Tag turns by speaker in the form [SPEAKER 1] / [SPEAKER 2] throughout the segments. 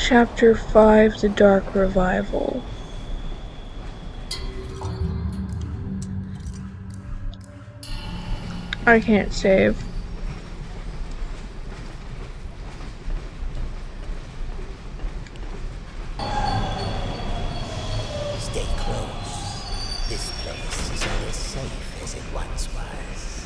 [SPEAKER 1] Chapter 5, The Dark Revival. I can't save.
[SPEAKER 2] Stay close. This place isn't as safe as it once was.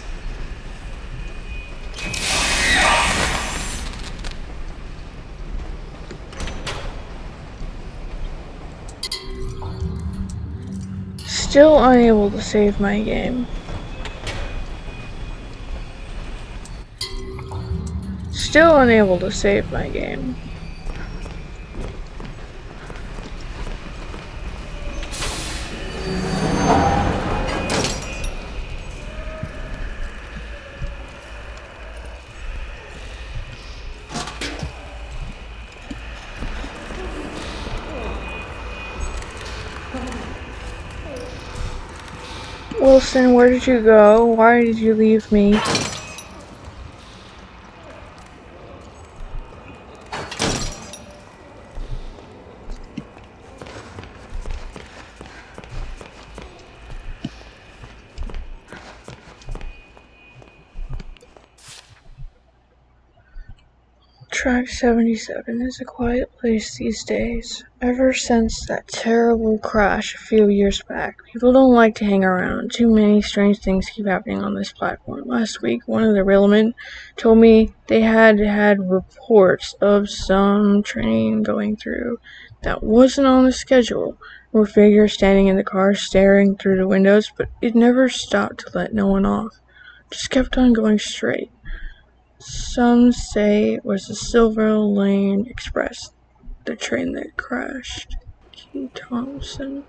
[SPEAKER 1] Still unable to save my game. Still unable to save my game. Wilson, where did you go? Why did you leave me? Track 77 is a quiet place these days. Ever since that terrible crash a few years back, people don't like to hang around. Too many strange things keep happening on this platform. Last week, one of the railmen told me they had reports of some train going through that wasn't on the schedule. There were figures standing in the car staring through the windows, but it never stopped to let no one off. Just kept on going straight. Some say it was the Silver Lane Express, the train that crashed. Key Thompson.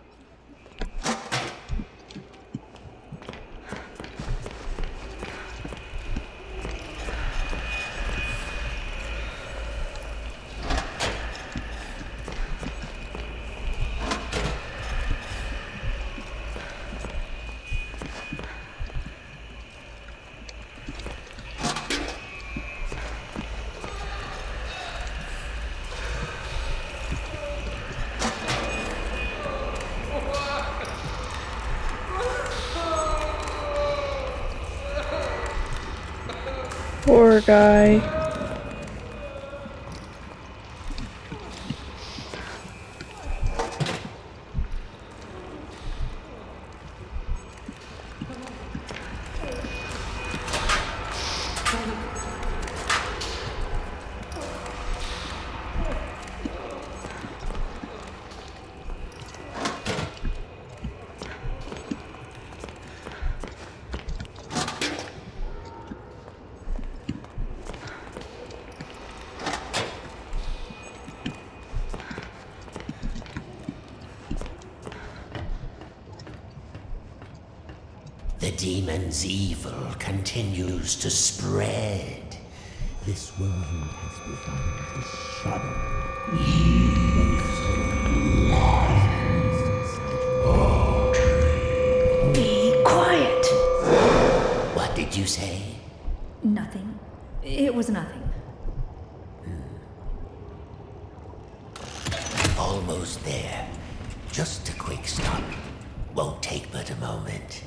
[SPEAKER 1] Poor guy.
[SPEAKER 2] The demon's evil continues to spread. This world has become a shadow.
[SPEAKER 3] Be quiet.
[SPEAKER 2] What did you say?
[SPEAKER 3] Nothing. It was nothing.
[SPEAKER 2] Almost there. Just a quick stop. Won't take but a moment.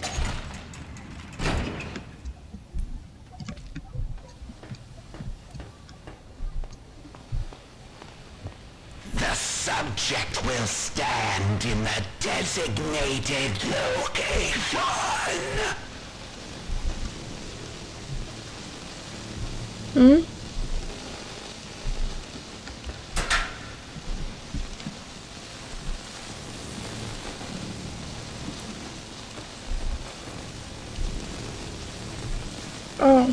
[SPEAKER 2] The subject will stand in the designated location.
[SPEAKER 1] Hmm? Oh.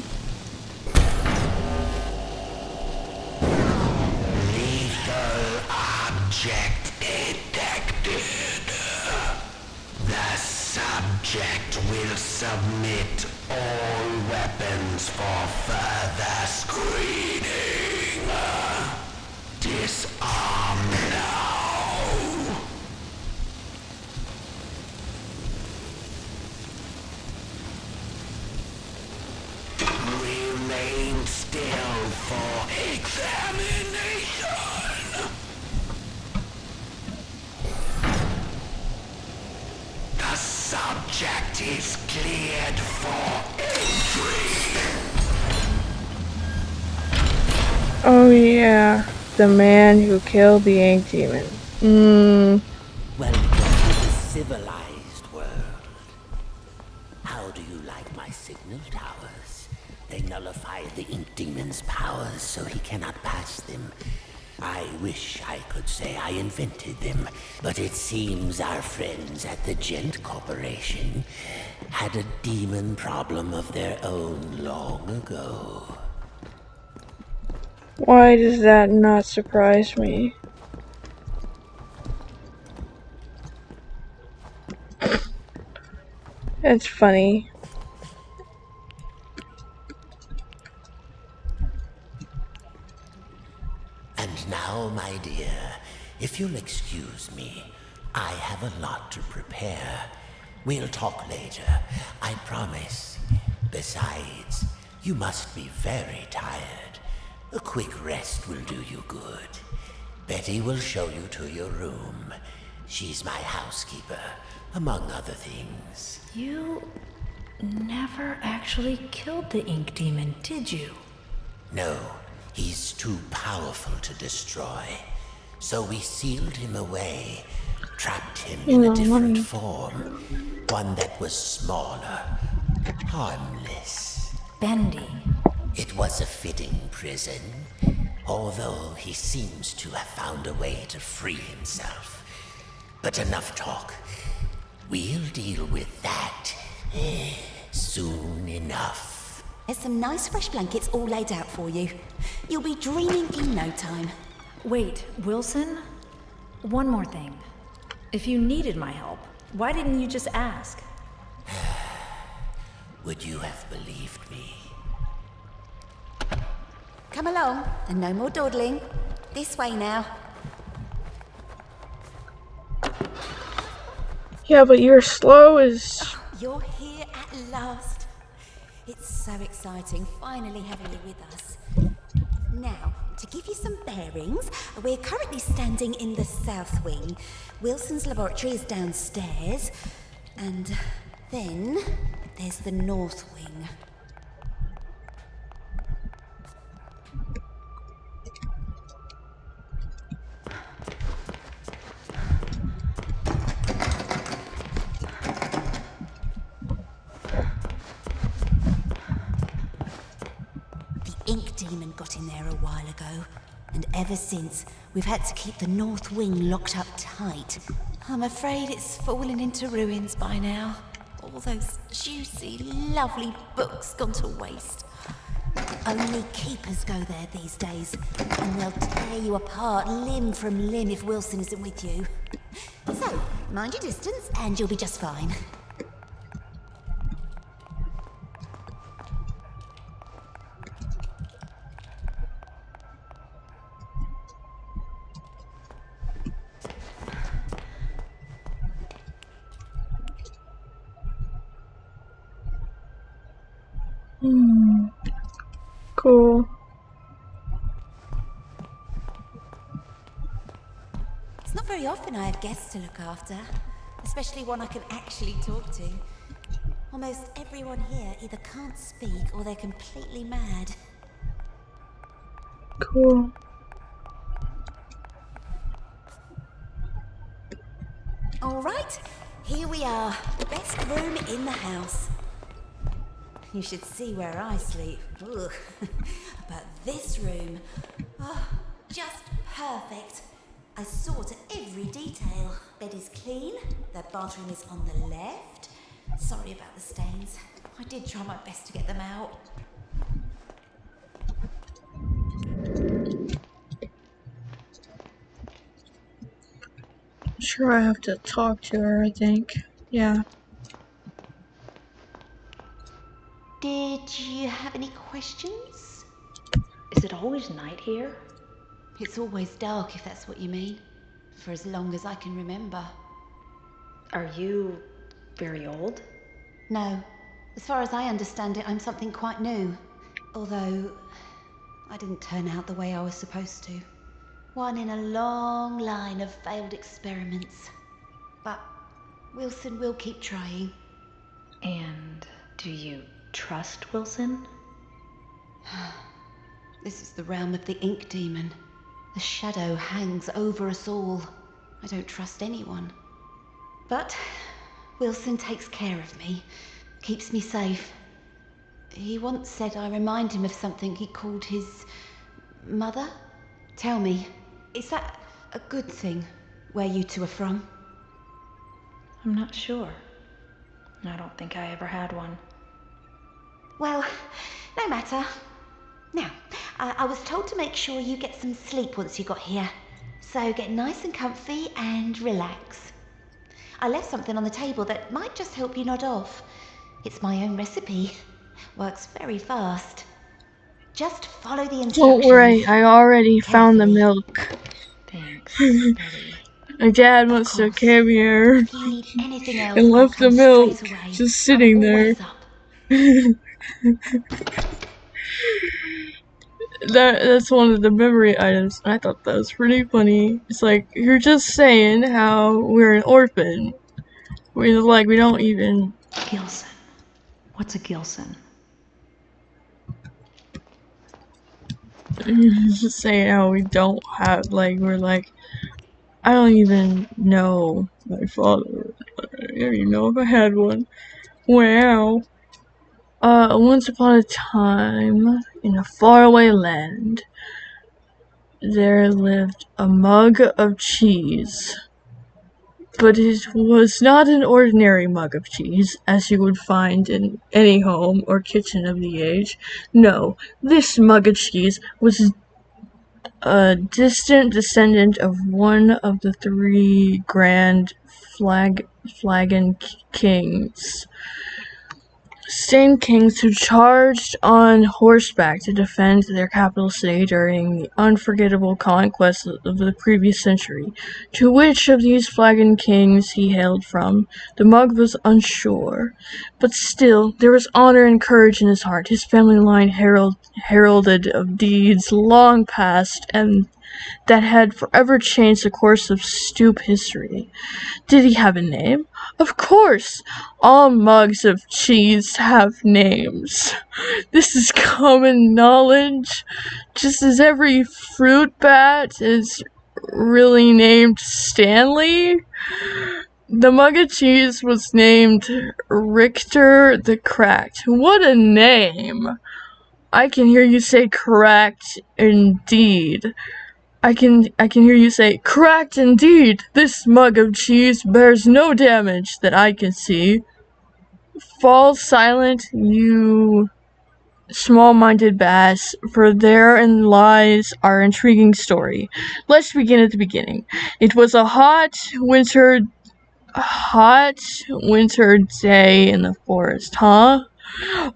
[SPEAKER 2] Lethal object detected. The subject will submit all weapons for further screening. Disarm now. Remain still for examination.
[SPEAKER 1] yeah. The man who killed the ink demon.
[SPEAKER 2] Welcome to the civilized world. How do you like my signal towers? They nullify the ink demon's powers so he cannot pass them. I wish I could say I invented them, but it seems our friends at the Gent Corporation had a demon problem of their own long ago.
[SPEAKER 1] Why does that not surprise me? It's funny.
[SPEAKER 2] And now, my dear, if you'll excuse me, I have a lot to prepare. We'll talk later, I promise. Besides, you must be very tired. A quick rest will do you good. Betty will show you to your room. She's my housekeeper, among other things.
[SPEAKER 3] You never actually killed the ink demon, did you?
[SPEAKER 2] No, he's too powerful to destroy. So we sealed him away, trapped him in a different form. One that was smaller, harmless.
[SPEAKER 3] Bendy.
[SPEAKER 2] It was a fitting prison, although he seems to have found a way to free himself. But enough talk. We'll deal with that soon enough.
[SPEAKER 4] There's some nice fresh blankets all laid out for you. You'll be dreaming in no time.
[SPEAKER 3] Wait, Wilson? One more thing. If you needed my help, why didn't you just ask?
[SPEAKER 2] Would you have believed me?
[SPEAKER 4] Come along, and no more dawdling. This way now.
[SPEAKER 1] Yeah, but you're slow as...
[SPEAKER 4] You're here at last. It's so exciting finally having you with us. Now, to give you some bearings, we're currently standing in the south wing. Wilson's laboratory is downstairs, and then there's the north wing. Ink demon got in there a while ago, and ever since, we've had to keep the north wing locked up tight. I'm afraid it's fallen into ruins by now. All those juicy, lovely books gone to waste. Only keepers go there these days, and they'll tear you apart limb from limb if Wilson isn't with you. So, mind your distance, and you'll be just fine.
[SPEAKER 1] Cool.
[SPEAKER 4] It's not very often I have guests to look after, especially one I can actually talk to. Almost everyone here either can't speak or they're completely mad.
[SPEAKER 1] Cool.
[SPEAKER 4] All right, here we are, the best room in the house. You should see where I sleep. Ugh. But this room, oh, just perfect. I saw to every detail. Bed is clean, the bathroom is on the left. Sorry about the stains. I did try my best to get them out.
[SPEAKER 1] Sure, I have to talk to her, I think. Yeah.
[SPEAKER 4] Did you have any questions?
[SPEAKER 3] Is it always night here?
[SPEAKER 4] It's always dark, if that's what you mean. For as long as I can remember.
[SPEAKER 3] Are you very old?
[SPEAKER 4] No. As far as I understand it, I'm something quite new. Although, I didn't turn out the way I was supposed to. One in a long line of failed experiments. But Wilson will keep trying.
[SPEAKER 3] And do you trust Wilson?
[SPEAKER 4] This is the realm of the ink demon. The shadow hangs over us all. I don't trust anyone. But Wilson takes care of me, keeps me safe. He once said I remind him of something he called his mother. Tell me, is that a good thing, where you two are from?
[SPEAKER 3] I'm not sure. I don't think I ever had one.
[SPEAKER 4] Well, no matter. Now, I was told to make sure you get some sleep once you got here. So get nice and comfy and relax. I left something on the table that might just help you nod off. It's my own recipe. Works very fast. Just follow the instructions.
[SPEAKER 1] Don't worry, I already found the milk.
[SPEAKER 3] Thanks, Betty.
[SPEAKER 1] My dad wants to come here
[SPEAKER 4] If you need anything else,
[SPEAKER 1] and
[SPEAKER 4] I'll
[SPEAKER 1] left the
[SPEAKER 4] come
[SPEAKER 1] milk
[SPEAKER 4] straight away.
[SPEAKER 1] just sitting
[SPEAKER 4] I'm
[SPEAKER 1] there.
[SPEAKER 4] always up.
[SPEAKER 1] That's one of the memory items. I thought that was pretty funny. It's like, you're just saying how we're an orphan. We don't even...
[SPEAKER 3] Gilson. What's a Gilson?
[SPEAKER 1] Just saying how we don't have, we're like, I don't even know my father. I don't even know if I had one. Wow. Once upon a time, in a faraway land, there lived a mug of cheese. But it was not an ordinary mug of cheese, as you would find in any home or kitchen of the age. No, this mug of cheese was a distant descendant of one of the three grand flagon kings. Same kings who charged on horseback to defend their capital city during the unforgettable conquest of the previous century. To which of these flagon kings he hailed from, the mug was unsure. But still, there was honor and courage in his heart. His family line heralded of deeds long past and that had forever changed the course of Stoop history. Did he have a name? Of course! All mugs of cheese have names. This is common knowledge, just as every fruit bat is really named Stanley. The mug of cheese was named Richter the Cracked. What a name! I can hear you say cracked indeed. I can hear you say, "Cracked indeed! This mug of cheese bears no damage that I can see." Fall silent, you small-minded bass, for therein lies our intriguing story. Let's begin at the beginning. It was a hot winter day in the forest, huh?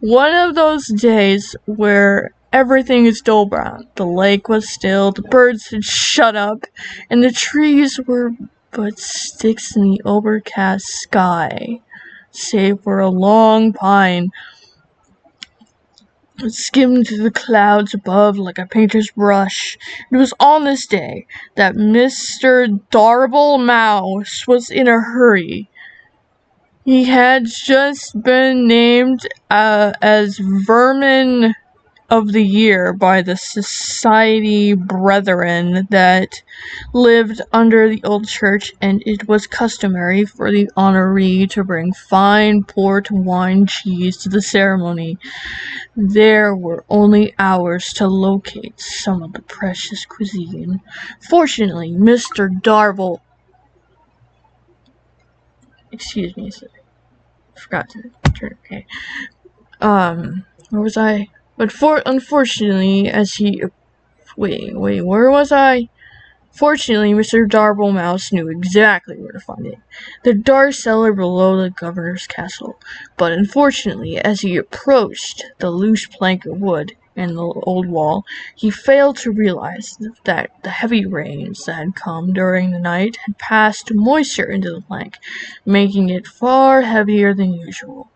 [SPEAKER 1] One of those days where everything is dull brown. The lake was still, the birds had shut up, and the trees were but sticks in the overcast sky, save for a long pine that skimmed the clouds above like a painter's brush. It was on this day that Mr. Darble Mouse was in a hurry. He had just been named as Vermin of the Year by the Society Brethren that lived under the old church, and it was customary for the honoree to bring fine port wine cheese to the ceremony. There were only hours to locate some of the precious cuisine. Fortunately, Mr. Darble... Excuse me, sir. Forgot to turn... Okay. Where was I? But unfortunately, as he... Wait, where was I? Fortunately, Mr. Darble Mouse knew exactly where to find it. The dark cellar below the governor's castle. But unfortunately, as he approached the loose plank of wood in the old wall, he failed to realize that the heavy rains that had come during the night had passed moisture into the plank, making it far heavier than usual.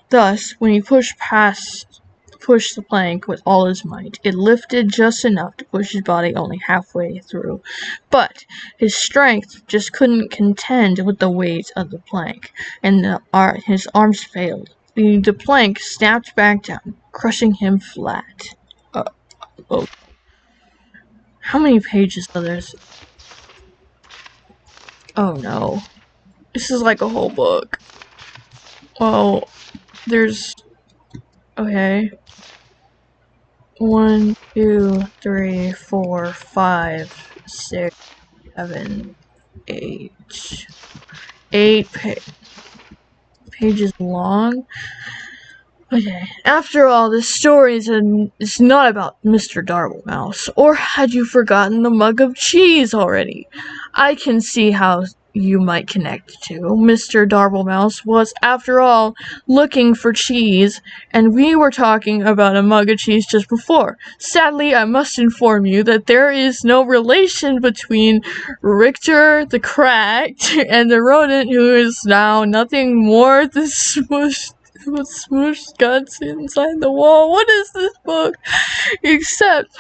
[SPEAKER 1] Thus, when he pushed the plank with all his might, it lifted just enough to push his body only halfway through. But his strength just couldn't contend with the weight of the plank, and his arms failed. The plank snapped back down, crushing him flat. Oh, how many pages are there? Oh no. This is like a whole book. Well, there's... Okay. 1, 2, 3, 4, 5, 6, 7, 8. 8 pages long? Okay. After all, this story is not about Mr. Darblemouse. Or had you forgotten the mug of cheese already? I can see how you might connect to. Mr. Darblemouse was, after all, looking for cheese, and we were talking about a mug of cheese just before. Sadly, I must inform you that there is no relation between Richter the Cracked and the rodent who is now nothing more than smooshed guts inside the wall. What is this book? Except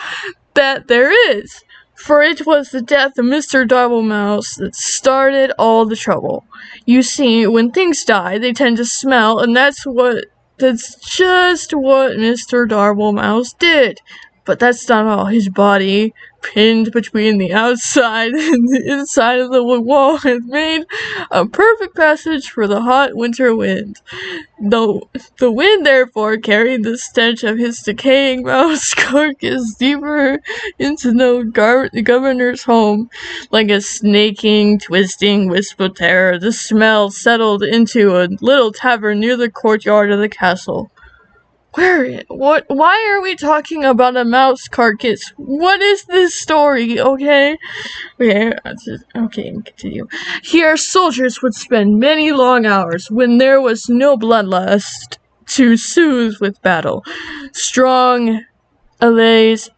[SPEAKER 1] that there is. For it was the death of Mr. Doublemouse that started all the trouble. You see, when things die, they tend to smell, and that's just what Mr. Doublemouse did. But that's not all. His body, pinned between the outside and the inside of the wall, had made a perfect passage for the hot winter wind. The wind therefore carried the stench of his decaying mouse carcass deeper into the governor's home. Like a snaking, twisting wisp of terror, the smell settled into a little tavern near the courtyard of the castle. Why are we talking about a mouse carcass? What is this story, okay? Continue. Here, soldiers would spend many long hours when there was no bloodlust to soothe with battle. Strong allays,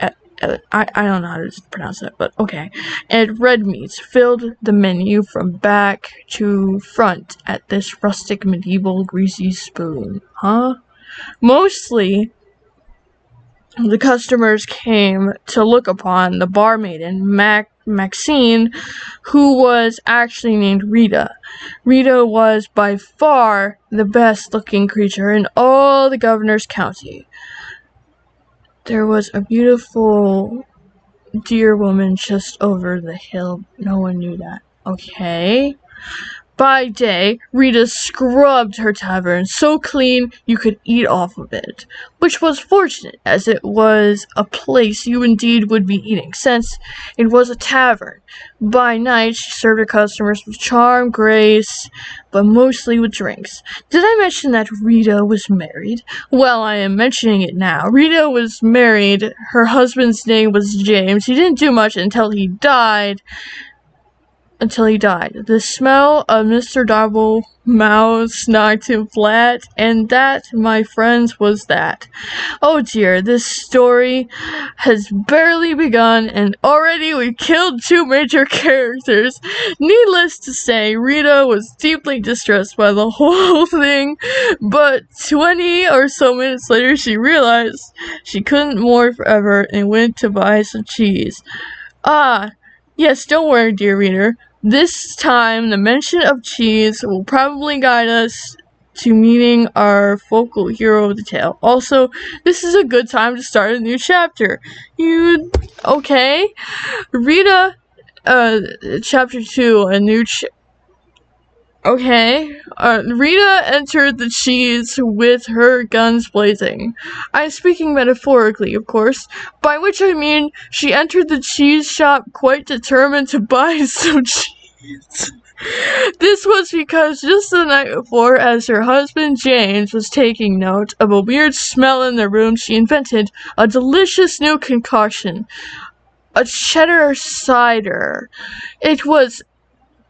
[SPEAKER 1] I don't know how to pronounce that, but okay. And red meats filled the menu from back to front at this rustic medieval greasy spoon. Huh? Mostly, the customers came to look upon the barmaiden, Maxine, who was actually named Rita. Rita was by far the best-looking creature in all the governor's county. There was a beautiful deer woman just over the hill. No one knew that. Okay. By day, Rita scrubbed her tavern so clean you could eat off of it, which was fortunate, as it was a place you indeed would be eating, since it was a tavern. By night, she served her customers with charm, grace, but mostly with drinks. Did I mention that Rita was married? Well, I am mentioning it now. Rita was married. Her husband's name was James. He didn't do much until he died. The smell of Mr. Doublemouse knocked him flat, and that, my friends, was that. Oh dear, this story has barely begun, and already we've killed 2 major characters. Needless to say, Rita was deeply distressed by the whole thing, but 20 or so minutes later she realized she couldn't more forever and went to buy some cheese. Yes, don't worry, dear reader. This time, the mention of cheese will probably guide us to meeting our focal hero of the tale. Also, this is a good time to start a new chapter. Okay? Rita, chapter 2, a new Okay. Rita entered the cheese with her guns blazing. I'm speaking metaphorically, of course, by which I mean she entered the cheese shop quite determined to buy some cheese. This was because just the night before, as her husband James was taking note of a weird smell in the room, she invented a delicious new concoction. A cheddar cider. It was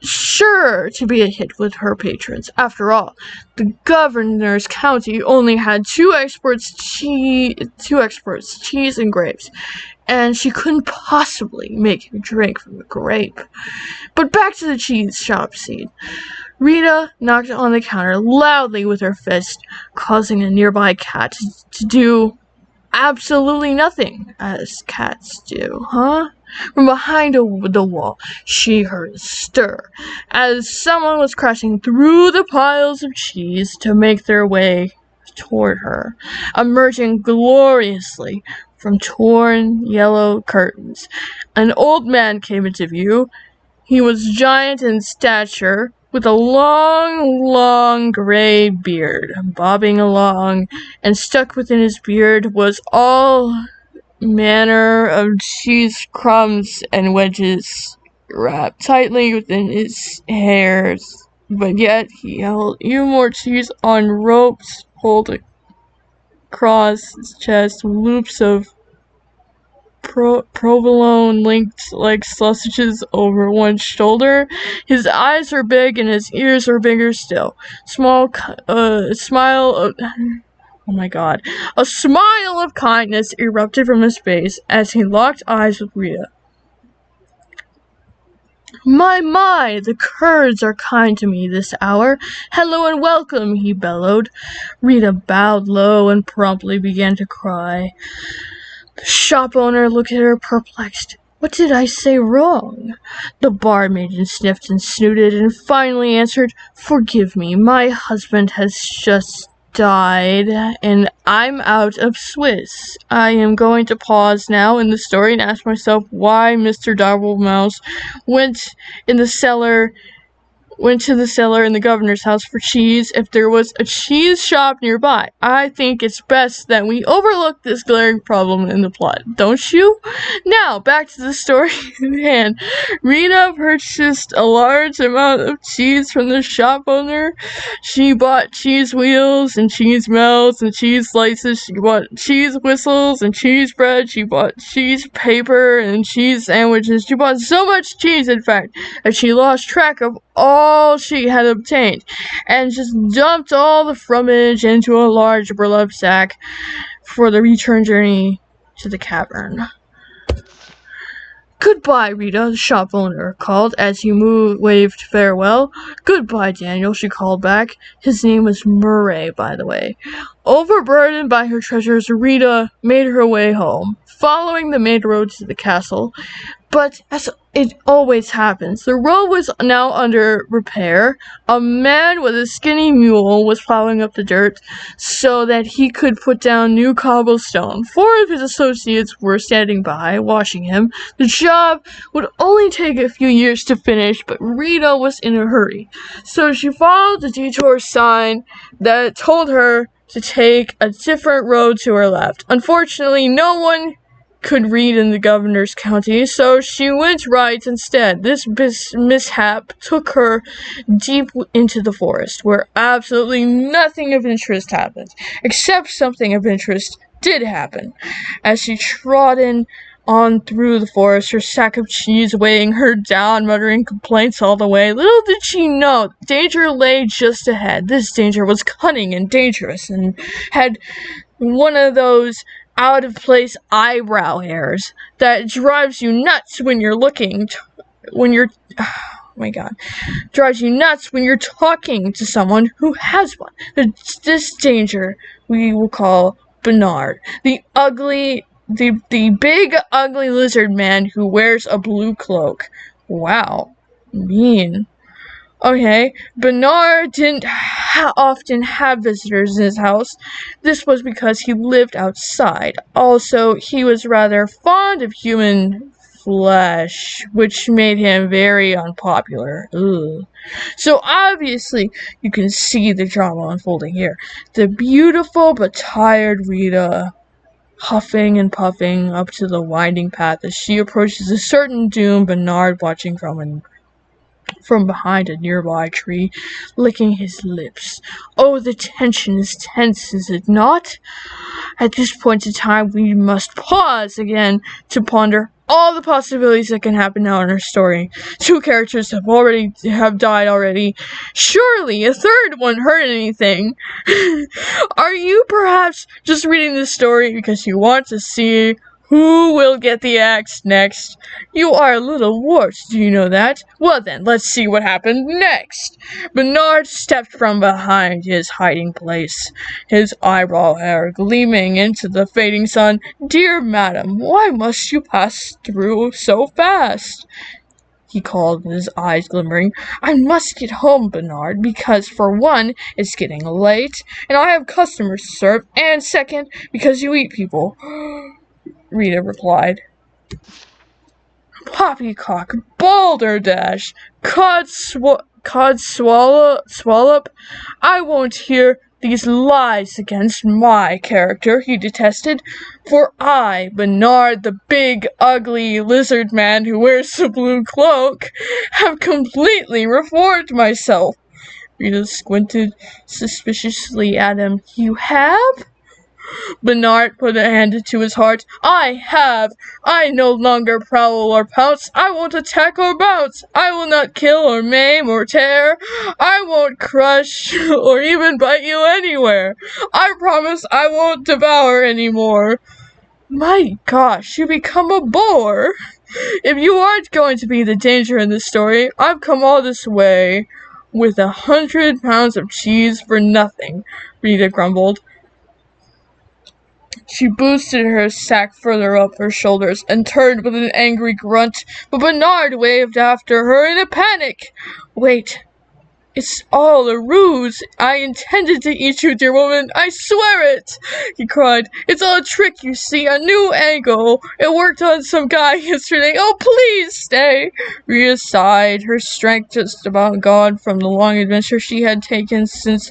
[SPEAKER 1] sure to be a hit with her patrons. After all, the governor's county only had two experts, cheese and grapes, and she couldn't possibly make him drink from a grape. But back to the cheese shop scene. Rita knocked on the counter loudly with her fist, causing a nearby cat to do absolutely nothing, as cats do, huh? From behind the wall, she heard a stir, as someone was crashing through the piles of cheese to make their way toward her. Emerging gloriously from torn yellow curtains. An old man came into view. He was giant in stature, with a long gray beard bobbing along, and stuck within his beard was all manner of cheese crumbs and wedges wrapped tightly within his hairs. But yet he held even more cheese on ropes pulled across his chest, loops of provolone linked like sausages over one shoulder. His eyes were big and his ears were bigger still. Smile of Oh my god. A smile of kindness erupted from his face as he locked eyes with Rita. My, the Kurds are kind to me this hour. Hello and welcome, he bellowed. Rita bowed low and promptly began to cry. The shop owner looked at her perplexed. What did I say wrong? The barmaid sniffed and snooted and finally answered, Forgive me, my husband has just died, and I'm out of Swiss. I am going to pause now in the story and ask myself why Mr. Doublemouse went to the cellar in the governor's house for cheese if there was a cheese shop nearby. I think it's best that we overlook this glaring problem in the plot, don't you? Now, back to the story at hand. Rita purchased a large amount of cheese from the shop owner. She bought cheese wheels and cheese melts and cheese slices. She bought cheese whistles and cheese bread. She bought cheese paper and cheese sandwiches. She bought so much cheese, in fact, that she lost track of all she had obtained, and just dumped all the fromage into a large burlap sack for the return journey to the cavern. Goodbye, Rita, the shop owner called as he waved farewell. Goodbye, Daniel, she called back. His name was Murray, by the way. Overburdened by her treasures, Rita made her way home, following the main road to the castle. But as it always happens, the road was now under repair. A man with a skinny mule was plowing up the dirt so that he could put down new cobblestone. 4 of his associates were standing by, watching him. The job would only take a few years to finish, but Rita was in a hurry. So she followed the detour sign that told her to take a different road to her left. Unfortunately, no one could read in the governor's county, so she went right instead. This mishap took her deep into the forest, where absolutely nothing of interest happened, except something of interest did happen. As she trotted on through the forest, her sack of cheese weighing her down, muttering complaints all the way. Little did she know, danger lay just ahead. This danger was cunning and dangerous, and had one of those out-of-place eyebrow hairs that drives you nuts when you're drives you nuts when you're talking to someone who has one. This danger we will call Bernard, the big ugly lizard man who wears a blue cloak. Wow, mean. Okay, Bernard didn't often have visitors in his house. This was because he lived outside. Also, he was rather fond of human flesh, which made him very unpopular. Ugh. So obviously, you can see the drama unfolding here. The beautiful but tired Rita, huffing and puffing up to the winding path as she approaches a certain doom, Bernard watching from behind a nearby tree, licking his lips. Oh, the tension is tense, is it not? At this point in time, we must pause again to ponder all the possibilities that can happen now in our story. 2 characters have died already. Surely a third won't hurt anything. Are you perhaps just reading this story because you want to see who will get the axe next? You are a little warped, do you know that? Well then, let's see what happened next. Bernard stepped from behind his hiding place, his eyebrow hair gleaming into the fading sun. Dear madam, why must you pass through so fast? He called, his eyes glimmering. I must get home, Bernard, because for one, it's getting late, and I have customers to serve, and second, because you eat people. Rita replied. Poppycock, balderdash, swallop. I won't hear these lies against my character, he detested, for I, Bernard, the big, ugly lizard man who wears the blue cloak, have completely reformed myself. Rita squinted suspiciously at him. You have? Bernard put a hand to his heart. I have. I no longer prowl or pounce. I won't attack or bounce. I will not kill or maim or tear. I won't crush or even bite you anywhere. I promise I won't devour anymore. My gosh, you become a bore. If you aren't going to be the danger in this story, I've come all this way with 100 pounds of cheese for nothing, Rita grumbled. She boosted her sack further up her shoulders and turned with an angry grunt, but Bernard waved after her in a panic. Wait, it's all a ruse. I intended to eat you, dear woman. I swear it, he cried. It's all a trick, you see, a new angle. It worked on some guy yesterday. Oh, please stay. Rhea sighed, her strength just about gone from the long adventure she had taken since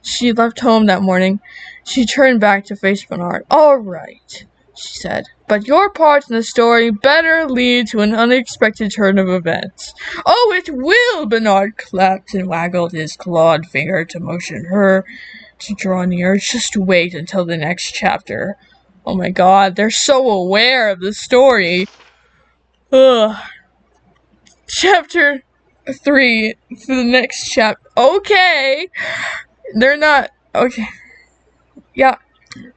[SPEAKER 1] she left home that morning. She turned back to face Bernard. All right, she said, but your part in the story better lead to an unexpected turn of events. Oh, it will! Bernard clapped and waggled his clawed finger to motion her to draw near. Just wait until the next chapter. Oh my god, they're so aware of the story. Ugh. Chapter 3 for the next chapter. Okay. They're not. Okay. Yeah.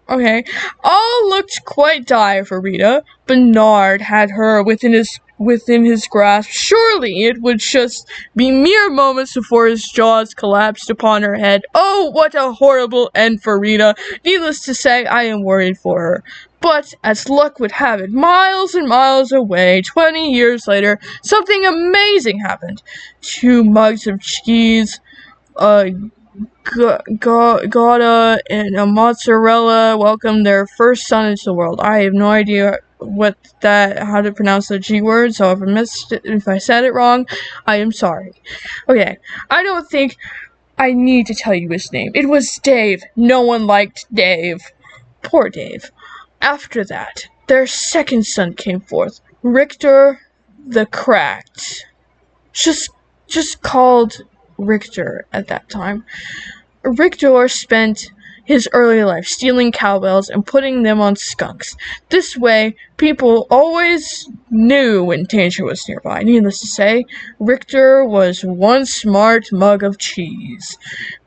[SPEAKER 1] Okay. All looked quite dire for Rita. Bernard had her within his grasp. Surely it would just be mere moments before his jaws collapsed upon her head. Oh, what a horrible end for Rita. Needless to say, I am worried for her. But, as luck would have it, miles and miles away, 20 years later, something amazing happened. 2 mugs of cheese, Gouda and a mozzarella welcomed their first son into the world. I have no idea how to pronounce the G word, so if I said it wrong, I am sorry. Okay, I don't think I need to tell you his name. It was Dave. No one liked Dave. Poor Dave. After that, their second son came forth, Richter the Cracked. Just called Richter at that time. Richter spent his early life stealing cowbells and putting them on skunks. This way, people always knew when danger was nearby. Needless to say, Richter was one smart mug of cheese.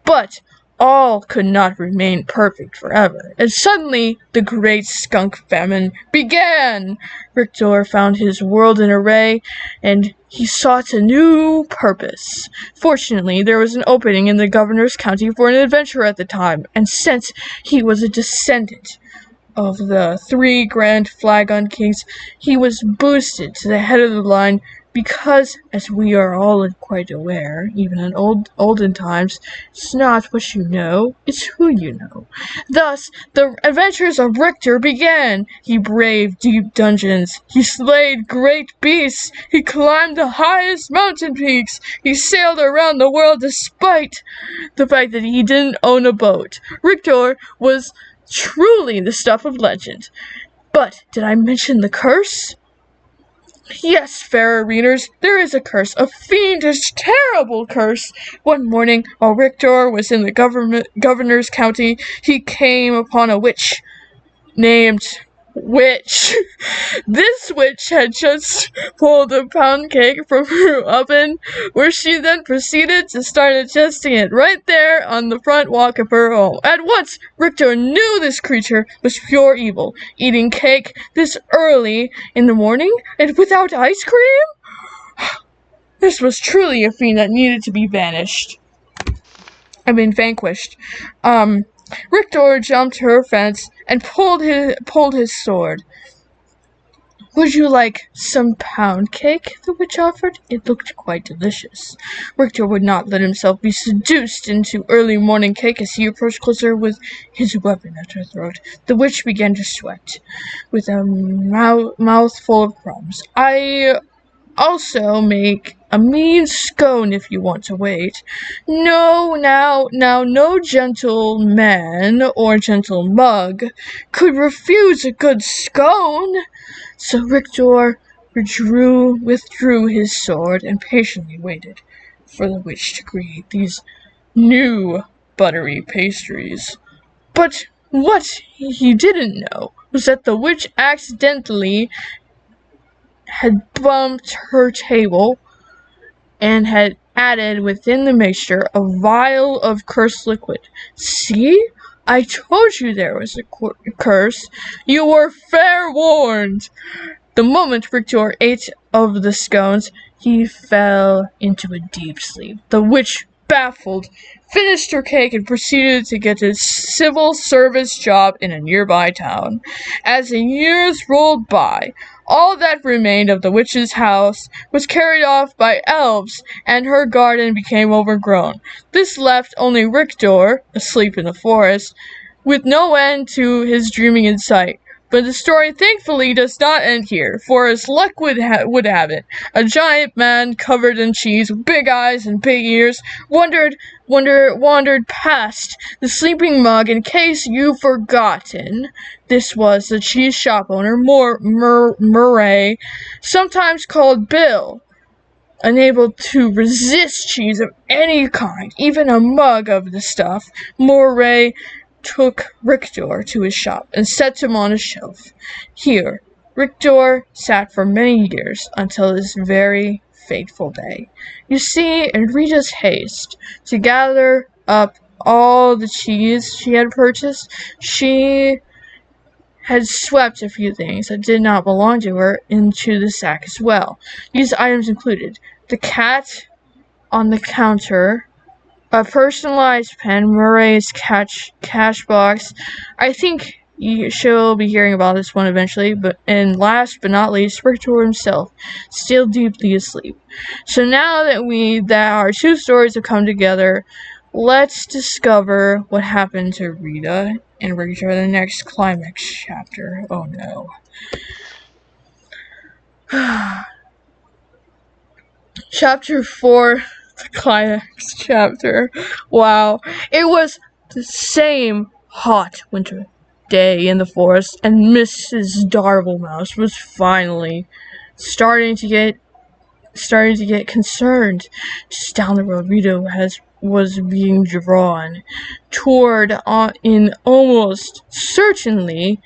[SPEAKER 1] But all could not remain perfect forever, and suddenly the great skunk famine began. Richter found his world in array, and he sought a new purpose. Fortunately, there was an opening in the governor's county for an adventurer at the time, and since he was a descendant of the 3 Grand Flagon Kings, he was boosted to the head of the line because, as we are all quite aware, even in olden times, it's not what you know, it's who you know. Thus, the adventures of Richter began. He braved deep dungeons, he slayed great beasts, he climbed the highest mountain peaks, he sailed around the world despite the fact that he didn't own a boat. Richter was truly the stuff of legend. But did I mention the curse? Yes, fair readers, there is a curse, a fiendish, terrible curse. One morning, while Richter was in the governor's county, he came upon a witch named Witch. This witch had just pulled a pound cake from her oven, where she then proceeded to start adjusting it right there on the front walk of her home. At once, Richter knew this creature was pure evil, eating cake this early in the morning and without ice cream. This was truly a fiend that needed to be vanquished. Richter jumped her fence and pulled his sword. "Would you like some pound cake?" the witch offered. It looked quite delicious. Richter would not let himself be seduced into early morning cake as he approached closer with his weapon at her throat. The witch began to sweat, with a mouthful of crumbs. "I also make a mean scone if you want to wait." "No, now, no gentleman or gentle mug could refuse a good scone." So Richter withdrew his sword and patiently waited for the witch to create these new buttery pastries. But what he didn't know was that the witch accidentally had bumped her table and had added within the mixture a vial of cursed liquid. "See? I told you there was a curse. You were fair warned." The moment Richter ate of the scones, he fell into a deep sleep. The witch, baffled, finished her cake and proceeded to get a civil service job in a nearby town. As the years rolled by, all that remained of the witch's house was carried off by elves, and her garden became overgrown. This left only Richter, asleep in the forest, with no end to his dreaming in sight. But the story thankfully does not end here, for as luck would have it, a giant man covered in cheese, with big eyes and big ears, wandered past the sleeping mug. In case you've forgotten, this was the cheese shop owner, Murray, sometimes called Bill. Unable to resist cheese of any kind, even a mug of the stuff, Murray took Richter to his shop and set him on a shelf. Here, Richter sat for many years until this very fateful day. You see, in Rita's haste to gather up all the cheese she had purchased, she had swept a few things that did not belong to her into the sack as well. These items included the cat on the counter, a personalized pen, Murray's cash box. I think she'll be hearing about this one eventually, and last but not least, Richter himself, still deeply asleep. So now that our two stories have come together, let's discover what happened to Rita and Richter in the next climax chapter. Oh no. Chapter 4, the climax chapter. Wow. It was the same hot winter day in the forest, and Mrs. Darvelmouse was finally starting to get concerned. Just down the road, Rita was being drawn toward in almost certainly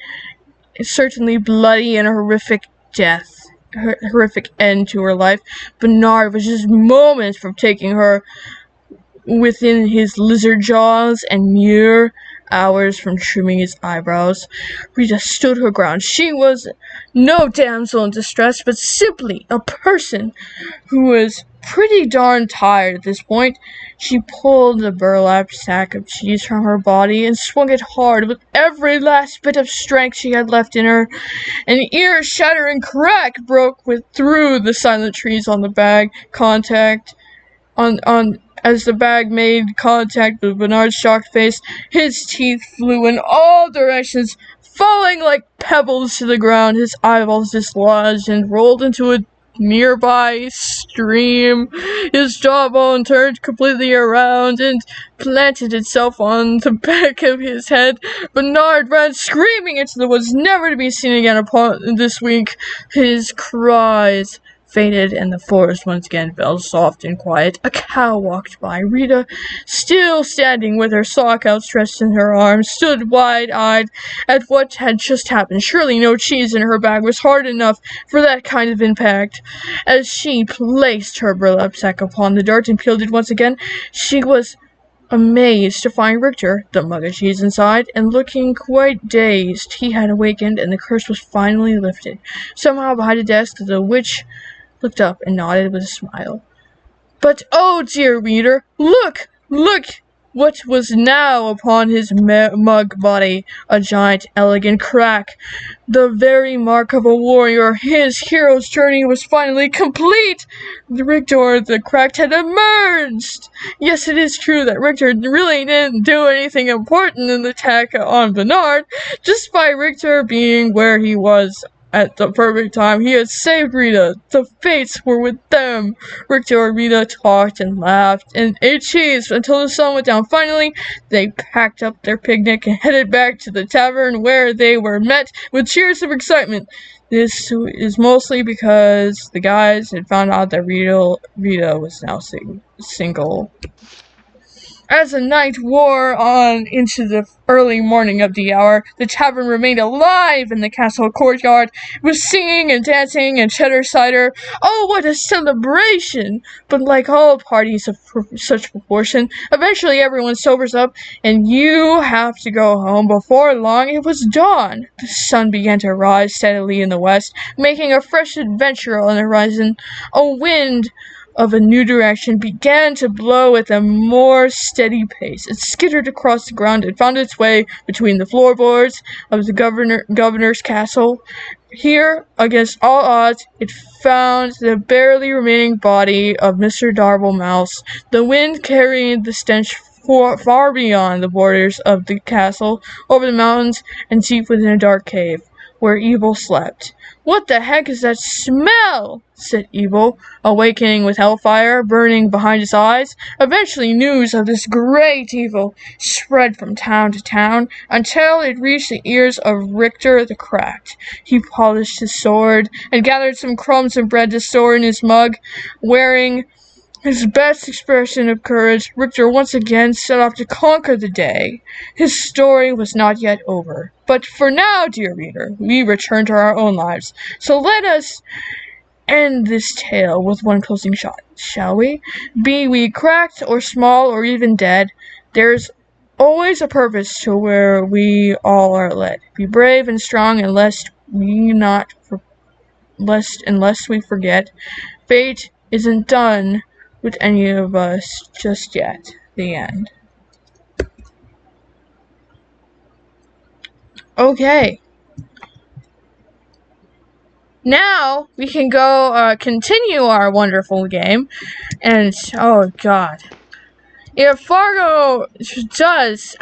[SPEAKER 1] bloody and horrific end to her life. Bernard was just moments from taking her within his lizard jaws and mere hours from trimming his eyebrows. Rita stood her ground. She was no damsel in distress, but simply a person who was pretty darn tired at this point. She pulled the burlap sack of cheese from her body and swung it hard with every last bit of strength she had left in her. An ear-shattering crack broke through the silent trees on the bag as the bag made contact with Bernard's shocked face. His teeth flew in all directions, falling like pebbles to the ground. His eyeballs dislodged and rolled into a nearby stream. His jawbone turned completely around and planted itself on the back of his head. Bernard ran screaming into the woods, never to be seen again upon this week. His cries faded, and the forest once again fell soft and quiet. A cow walked by. Rita, still standing with her sock outstretched in her arms, stood wide-eyed at what had just happened. Surely no cheese in her bag was hard enough for that kind of impact. As she placed her burlap sack upon the dirt and peeled it once again, she was amazed to find Richter, the mug of cheese inside, and looking quite dazed. He had awakened, and the curse was finally lifted. Somehow behind the desk, the witch looked up and nodded with a smile. "But oh, dear reader, look! what was now upon his mug body, a giant, elegant crack, the very mark of a warrior. His hero's journey was finally complete. Richter the Cracked had emerged. Yes, it is true that Richter really didn't do anything important in the attack on Bernard. Just by Richter being where he was at the perfect time, he had saved Rita. The fates were with them. Richter and Rita talked and laughed and ate cheese until the sun went down. Finally, they packed up their picnic and headed back to the tavern, where they were met with cheers of excitement. This is mostly because the guys had found out that Rita was now single. As the night wore on into the early morning of the hour, the tavern remained alive in the castle courtyard, with singing and dancing and cheddar cider. Oh, what a celebration! But like all parties of such proportion, eventually everyone sobers up, and you have to go home. Before long, it was dawn. The sun began to rise steadily in the west, making a fresh adventure on the horizon. A wind of a new direction began to blow at a more steady pace. It skittered across the ground and found its way between the floorboards of the governor's castle. Here, against all odds, it found the barely remaining body of Mr. Darble Mouse. The wind carried the stench far beyond the borders of the castle, over the mountains, and deep within a dark cave, where Evil slept. "What the heck is that smell?" said Evil, awakening with hellfire burning behind his eyes. Eventually news of this great evil spread from town to town, until it reached the ears of Richter the Cracked. He polished his sword and gathered some crumbs of bread to store in his mug. Wearing his best expression of courage, Richter once again set off to conquer the day. His story was not yet over. But for now, dear reader, we return to our own lives. So let us end this tale with one closing shot, shall we? Be we cracked or small or even dead, there's always a purpose to where we all are led. Be brave and strong, and lest we forget, fate isn't done with any of us just yet. The end. Okay. Now we can go continue our wonderful game, and oh god, if Fargo does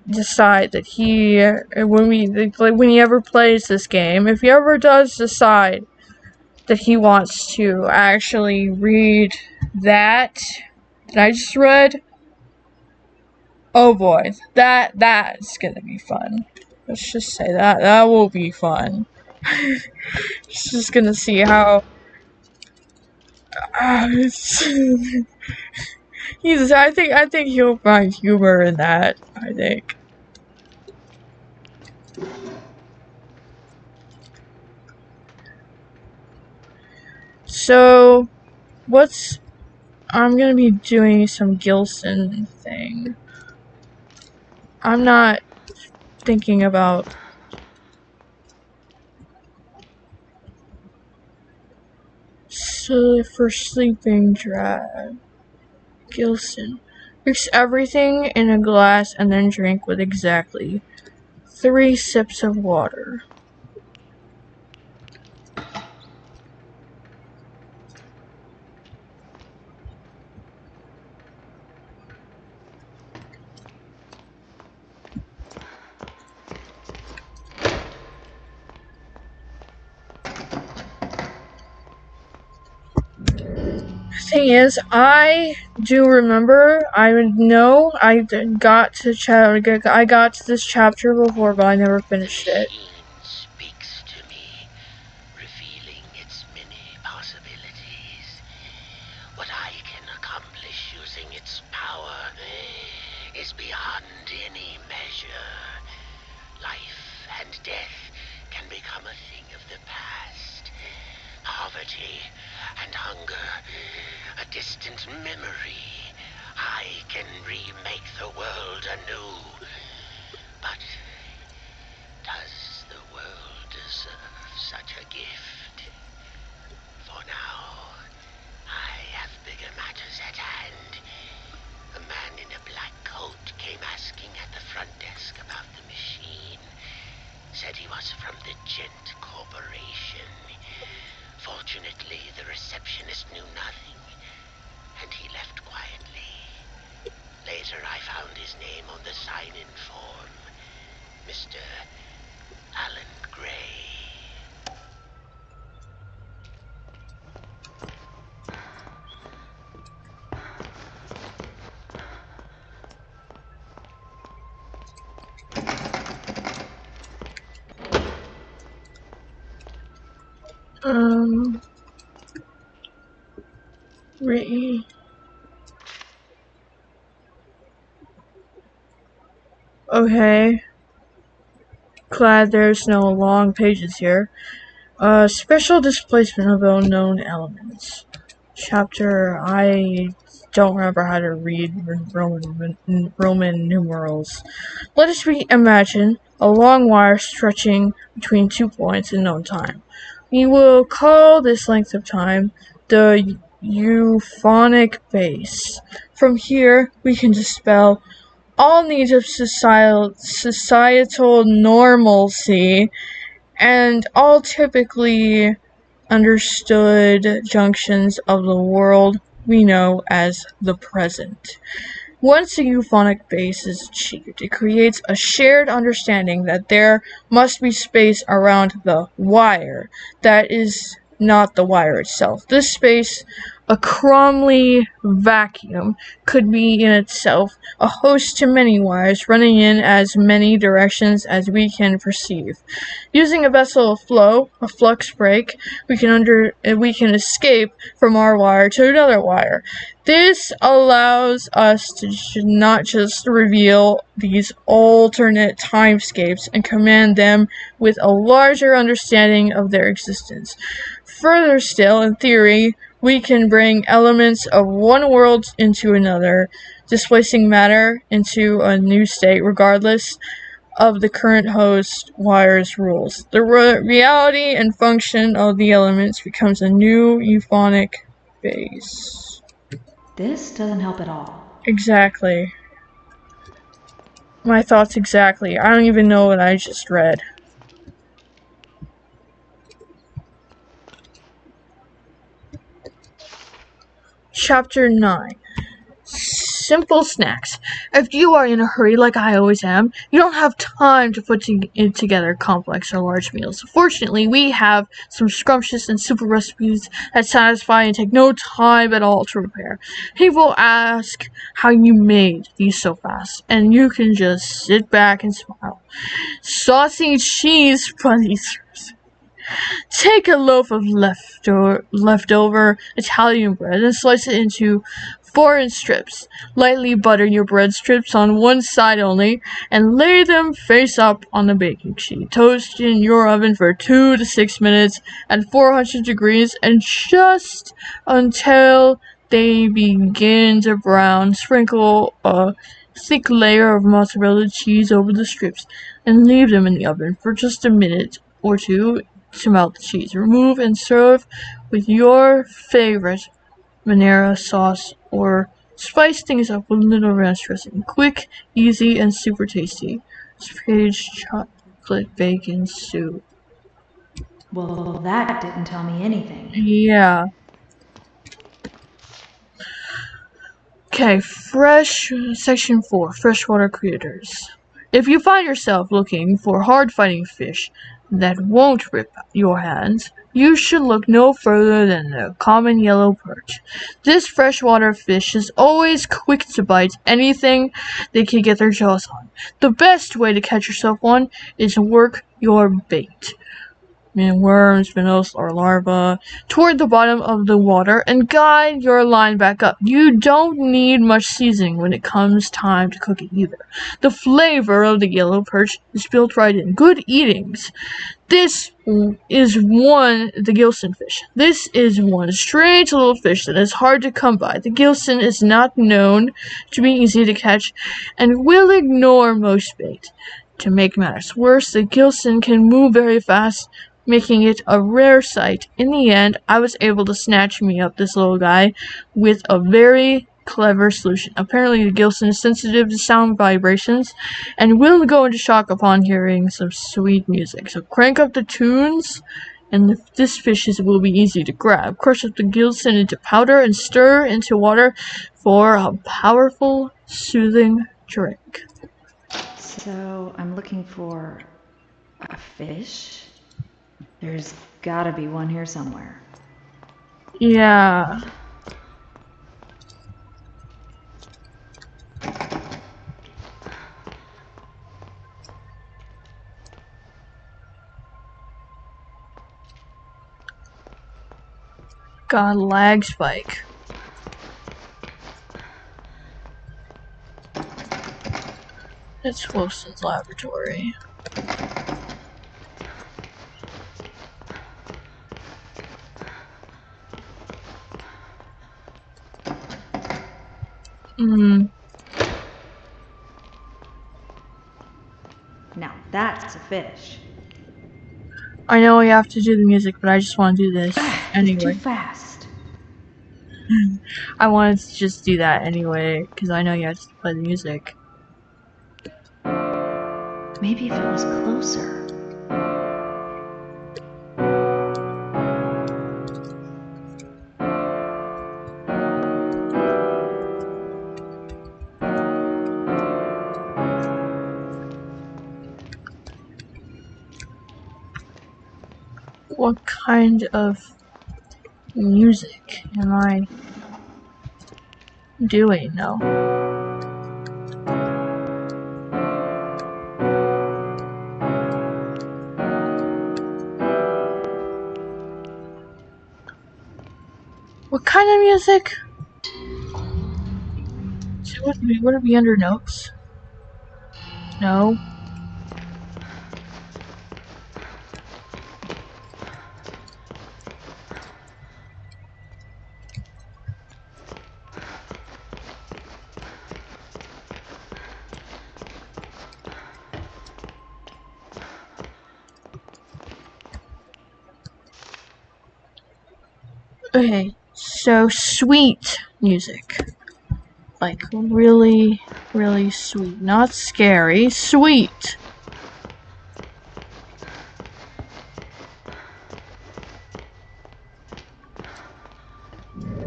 [SPEAKER 1] decide that when he ever plays this game, if he ever does decide that he wants to actually read that I just read, oh boy, that's gonna be fun. Let's just say that will be fun. Just gonna see how. I think he'll find humor in that. I think. So, I'm gonna be doing some Gilson thing. I'm not thinking about for sleeping drag. Gilson. Mix everything in a glass and then drink with exactly 3 sips of water. Thing is, I do remember. I got to this chapter before, but I never finished it.
[SPEAKER 2] Speaks to me, revealing its many possibilities. What I can accomplish using its power is beyond any measure. Life and death can become a thing of the past. Poverty and hunger, a distant memory. I can remake the world anew. But does the world deserve such a gift? For now, I have bigger matters at hand. A man in a black coat came asking at the front desk about the machine. Said he was from the Gent Corporation. Fortunately, the receptionist knew nothing, and he left quietly. Later, I found his name on the sign-in form. Mr. Alan Gray.
[SPEAKER 1] Re. Okay. Glad there's no long pages here. Special displacement of unknown elements. Chapter. I don't remember how to read Roman numerals. Let us imagine a long wire stretching between 2 points in known time. We will call this length of time the euphonic base. From here, we can dispel all needs of societal normalcy and all typically understood junctions of the world we know as the present. Once a euphonic base is achieved, it creates a shared understanding that there must be space around the wire that is not the wire itself. This space, a Cromley vacuum, could be in itself a host to many wires running in as many directions as we can perceive. Using a vessel of flow, a flux break, we can escape from our wire to another wire. This allows us to not just reveal these alternate timescapes and command them with a larger understanding of their existence. Further still, in theory, we can bring elements of one world into another, displacing matter into a new state regardless of the current host wire's rules. The reality and function of the elements becomes a new euphonic base.
[SPEAKER 3] This doesn't help at all.
[SPEAKER 1] Exactly. My thoughts exactly. I don't even know what I just read. Chapter 9. Simple snacks. If you are in a hurry like I always am, you don't have time to put together complex or large meals. Fortunately, we have some scrumptious and simple recipes that satisfy and take no time at all to prepare. People ask how you made these so fast, and you can just sit back and smile. Saucy cheese bunnies. Take a loaf of leftover Italian bread and slice it into 4-inch strips. Lightly butter your bread strips on one side only and lay them face up on the baking sheet. Toast in your oven for 2 to 6 minutes at 400 degrees and just until they begin to brown. Sprinkle a thick layer of mozzarella cheese over the strips and leave them in the oven for just a minute or two to melt the cheese. Remove and serve with your favorite marinara sauce or spice things up with a little ranch dressing. Quick, easy, and super tasty. Spaghetti chocolate bacon soup.
[SPEAKER 3] Well, that didn't tell me anything.
[SPEAKER 1] Yeah. Okay, section 4, freshwater critters. If you find yourself looking for hard-fighting fish that won't rip your hands, you should look no further than the common yellow perch. This freshwater fish is always quick to bite anything they can get their jaws on. The best way to catch yourself one is to work your bait, worms, minnows, or larvae, toward the bottom of the water and guide your line back up. You don't need much seasoning when it comes time to cook it either. The flavor of the yellow perch is built right in. Good eatings. This is the gilson fish. This is one strange little fish that is hard to come by. The gilson is not known to be easy to catch and will ignore most bait. To make matters worse, the gilson can move very fast, making it a rare sight. In the end, I was able to snatch me up this little guy with a very clever solution. Apparently, the Gilson is sensitive to sound vibrations and will go into shock upon hearing some sweet music. So crank up the tunes, and this fish will be easy to grab. Crush up the Gilson into powder and stir into water for a powerful, soothing drink.
[SPEAKER 3] So, I'm looking for a fish? There's gotta be one here somewhere.
[SPEAKER 1] Yeah. God, lag spike. It's Wilson's laboratory.
[SPEAKER 3] Now that's a fish.
[SPEAKER 1] I know we have to do the music, but I just want to do this
[SPEAKER 3] It's
[SPEAKER 1] anyway.
[SPEAKER 3] too fast.
[SPEAKER 1] I wanted to just do that anyway, because I know you have to play the music.
[SPEAKER 3] Maybe if it was closer.
[SPEAKER 1] What kind of music am I doing now? What kind of music? So would it be under notes? No. Okay, so sweet music. Like really, really sweet. Not scary, sweet.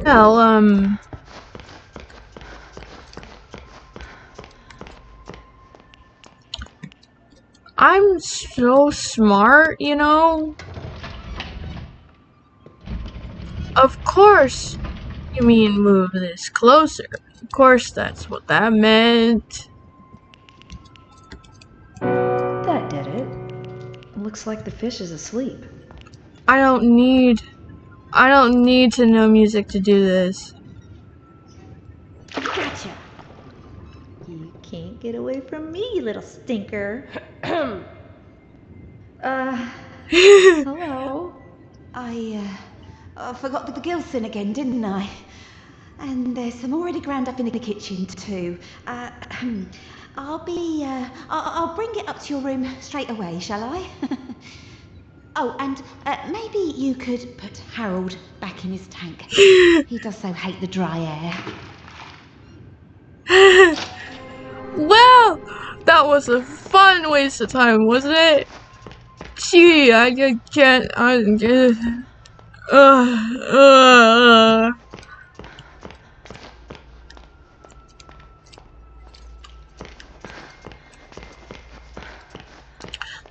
[SPEAKER 1] Well, I'm so smart, you know? Of course you mean move this closer. Of course that's what that meant.
[SPEAKER 3] That did it. Looks like the fish is asleep.
[SPEAKER 1] I don't need to know music to do this.
[SPEAKER 3] Gotcha! You can't get away from me, you little stinker. Hello?
[SPEAKER 4] I forgot the Gilson again, didn't I? And there's some already ground up in the kitchen too. I'll bring it up to your room straight away, shall I? Oh, and maybe you could put Harold back in his tank. He does so hate the dry air.
[SPEAKER 1] Well, that was a fun waste of time, wasn't it? Gee, I just can't.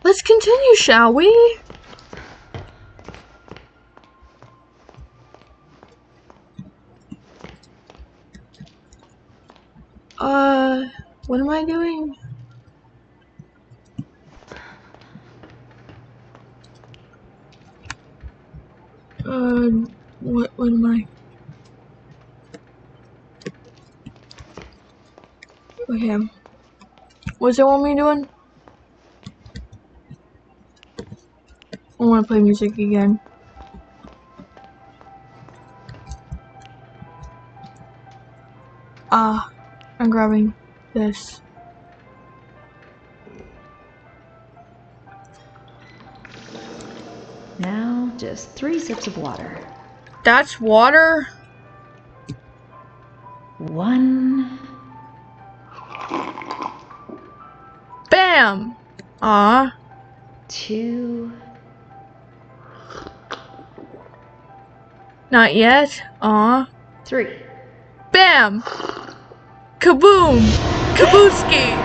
[SPEAKER 1] Let's continue, shall we? What am I doing? What am I? Okay. What's it want me doing? I want to play music again. I'm grabbing this.
[SPEAKER 3] Now, just 3 sips of water.
[SPEAKER 1] That's water?
[SPEAKER 3] 1.
[SPEAKER 1] Bam! Aw.
[SPEAKER 3] 2.
[SPEAKER 1] Not yet. Aw.
[SPEAKER 3] 3.
[SPEAKER 1] Bam! Kaboom! Kabooski!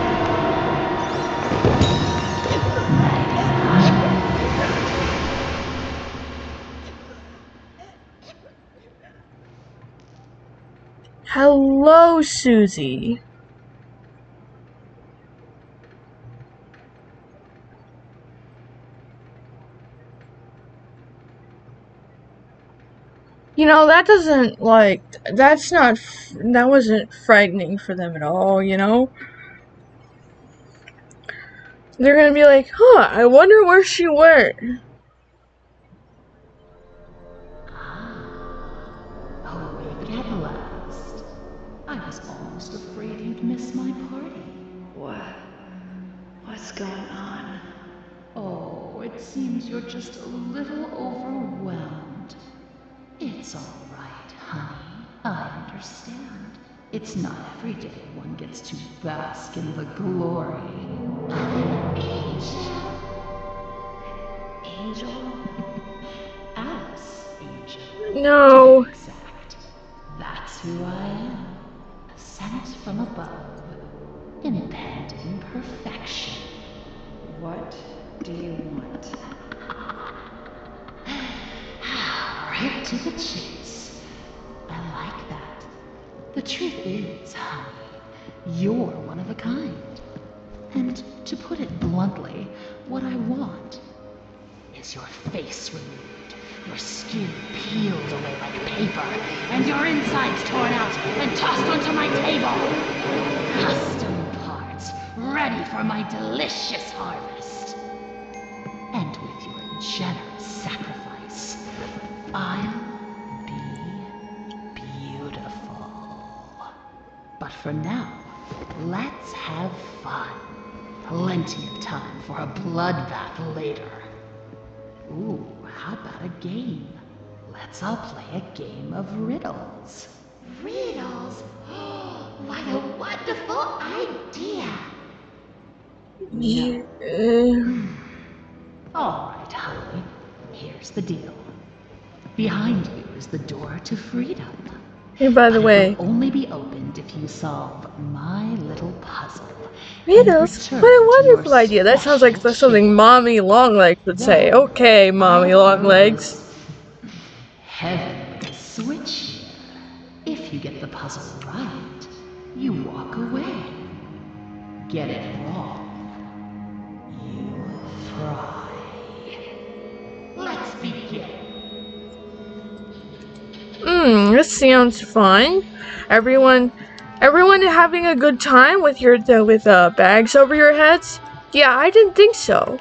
[SPEAKER 1] Hello, Susie. You know, that wasn't frightening for them at all, you know? They're gonna be like, huh, I wonder where she went.
[SPEAKER 5] Awake at last. I was almost afraid you'd miss my party.
[SPEAKER 3] What's going on?
[SPEAKER 5] Oh, it seems you're just a little overwhelmed. It's all right, honey. I understand. It's not every day one gets to bask in the glory of an angel. Angel? Alice Angel.
[SPEAKER 1] No.
[SPEAKER 5] To be exact. That's who I am. Sent from above. Impending perfection.
[SPEAKER 3] What do you want?
[SPEAKER 5] Right to the chase. I like that. The truth is, honey, you're one of a kind. And to put it bluntly, what I want is your face removed, your skin peeled away like paper, and your insides torn out and tossed onto my table. Custom parts, ready for my delicious harvest. And with your generous sacrifice, I'll be beautiful. But for now, let's have fun. Plenty of time for a bloodbath later. Ooh, how about a game? Let's all play a game of riddles.
[SPEAKER 4] Riddles? What a wonderful idea!
[SPEAKER 5] All right, honey. Here's the deal. Behind you is the door to freedom.
[SPEAKER 1] Hey, by the
[SPEAKER 5] But
[SPEAKER 1] way,
[SPEAKER 5] it will only be opened if you solve my little puzzle.
[SPEAKER 1] Riddles? What a wonderful idea. That sounds like something Mommy Longlegs would say. Okay, Mommy Longlegs.
[SPEAKER 5] Heavenly switch here. If you get the puzzle right, you walk away. Get it wrong, you fry. Let's begin.
[SPEAKER 1] This sounds fun. Everyone having a good time with bags over your heads? Yeah, I didn't think so.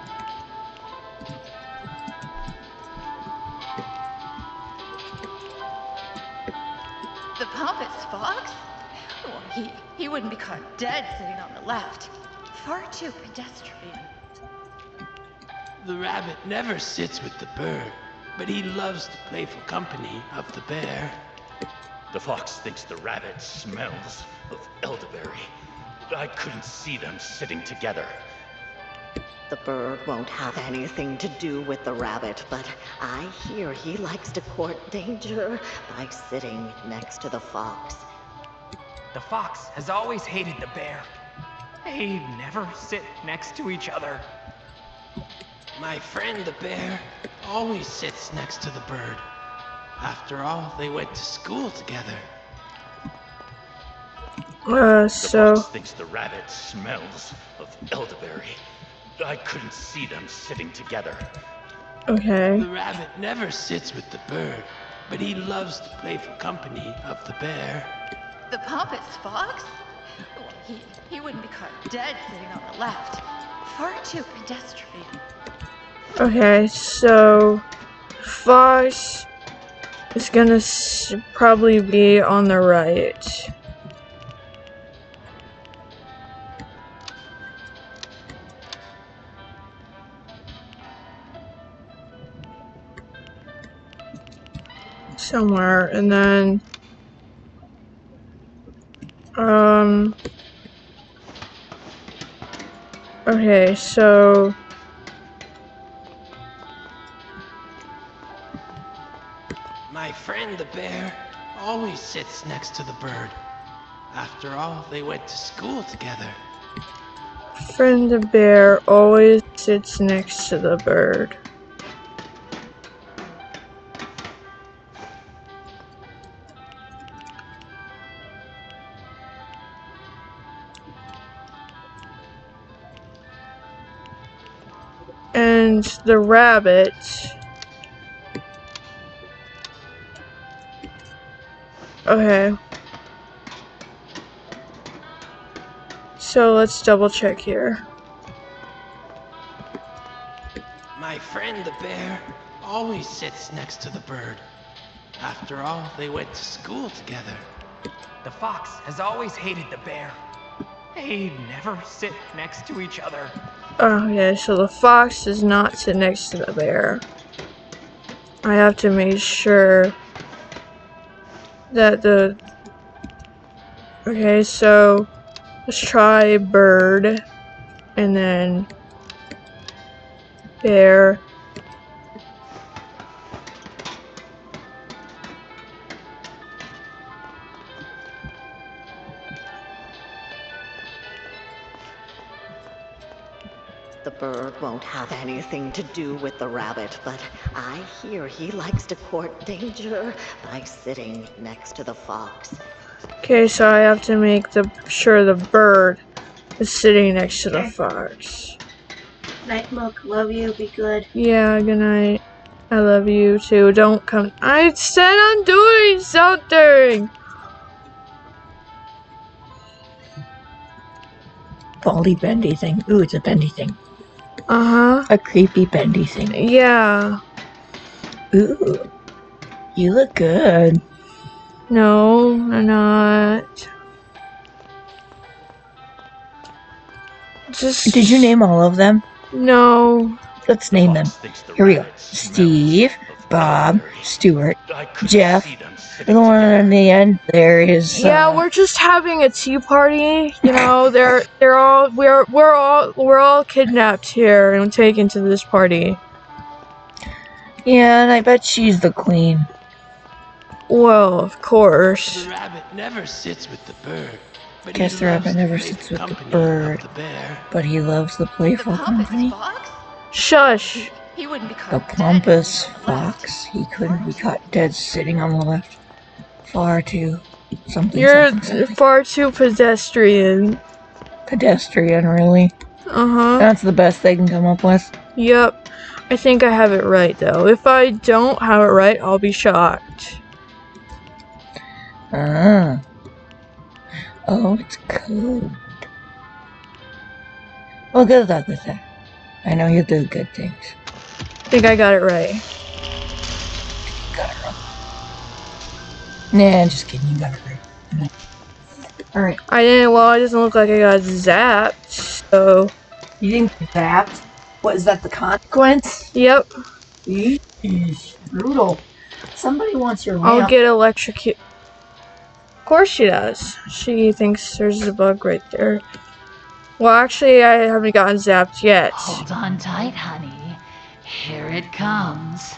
[SPEAKER 6] The pompous fox? Well, he wouldn't be caught dead sitting on the left. Far too pedestrian.
[SPEAKER 7] The rabbit never sits with the bird, but he loves the playful company of the bear.
[SPEAKER 8] The fox thinks the rabbit smells of elderberry. I couldn't see them sitting together.
[SPEAKER 9] The bird won't have anything to do with the rabbit, but I hear he likes to court danger by sitting next to the fox.
[SPEAKER 10] The fox has always hated the bear. They never sit next to each other.
[SPEAKER 7] My friend the bear always sits next to the bird. After all, they went to school together.
[SPEAKER 8] The
[SPEAKER 1] So
[SPEAKER 8] fox thinks the rabbit smells of elderberry. I couldn't see them sitting together.
[SPEAKER 1] okay.
[SPEAKER 7] The rabbit never sits with the bird, but he loves the playful company of the bear.
[SPEAKER 6] The pompous fox? Well, he wouldn't be caught dead sitting on the left. Far too pedestrian.
[SPEAKER 1] Okay, so fox is gonna probably be on the right. Somewhere, and then Okay, so
[SPEAKER 7] My friend the bear always sits next to the bird. After all, they went to school together.
[SPEAKER 1] friend the bear always sits next to the bird. And the rabbit okay. So let's double check here.
[SPEAKER 7] My friend the bear always sits next to the bird. After all, they went to school together.
[SPEAKER 10] The fox has always hated the bear. They never sit next to each other.
[SPEAKER 1] Okay, so the fox does not sit next to the bear. I have to make sure that the... Okay, so let's try bird and then bear.
[SPEAKER 9] The bird won't have anything to do with the rabbit, but I hear he likes to court danger by sitting next to the fox.
[SPEAKER 1] Okay, so I have to make sure the bird is sitting next to the fox.
[SPEAKER 11] Night, Mook. Love you. Be good.
[SPEAKER 1] Yeah, good night. I love you too. Don't come. I said I'm doing something!
[SPEAKER 12] Baldy bendy thing. Ooh, it's a bendy thing.
[SPEAKER 1] Uh-huh.
[SPEAKER 12] A creepy bendy thing.
[SPEAKER 1] Yeah.
[SPEAKER 12] Ooh. You look good.
[SPEAKER 1] No, I'm not. Just...
[SPEAKER 12] Did you name all of them?
[SPEAKER 1] No.
[SPEAKER 12] Let's name them. Here we go. Steve, Bob, Stuart, Jeff. The one in the end there is
[SPEAKER 1] Yeah, we're just having a tea party. You know, we're all kidnapped here and taken to this party.
[SPEAKER 12] Yeah, and I bet she's the queen.
[SPEAKER 1] Well, of course.
[SPEAKER 7] The rabbit never sits with the bird. But
[SPEAKER 12] Guess the rabbit never sits with the bird, but he loves the playful company.
[SPEAKER 1] Shush!
[SPEAKER 6] He wouldn't be
[SPEAKER 12] The
[SPEAKER 6] caught
[SPEAKER 12] pompous fox. He couldn't be caught dead sitting on the left. Far too something.
[SPEAKER 1] You're
[SPEAKER 12] something.
[SPEAKER 1] far too pedestrian.
[SPEAKER 12] Pedestrian, really?
[SPEAKER 1] Uh-huh.
[SPEAKER 12] That's the best they can come up with.
[SPEAKER 1] Yep. I think I have it right, though. If I don't have it right, I'll be shocked.
[SPEAKER 12] Ah. Oh, it's code. Well, good luck with that. I know you do good things.
[SPEAKER 1] I think I got it right.
[SPEAKER 12] You got it wrong. Nah, just kidding. You got it right. Alright.
[SPEAKER 1] I didn't. Well, it doesn't look like I got zapped, so...
[SPEAKER 12] You didn't get zapped? What, is that the consequence?
[SPEAKER 1] Yep.
[SPEAKER 12] Eesh, brutal. Somebody wants your lamp.
[SPEAKER 1] I'll get electrocuted. Of course she does. She thinks there's a bug right there. Well, actually, I haven't gotten zapped yet.
[SPEAKER 5] Hold on tight, honey. Here it comes.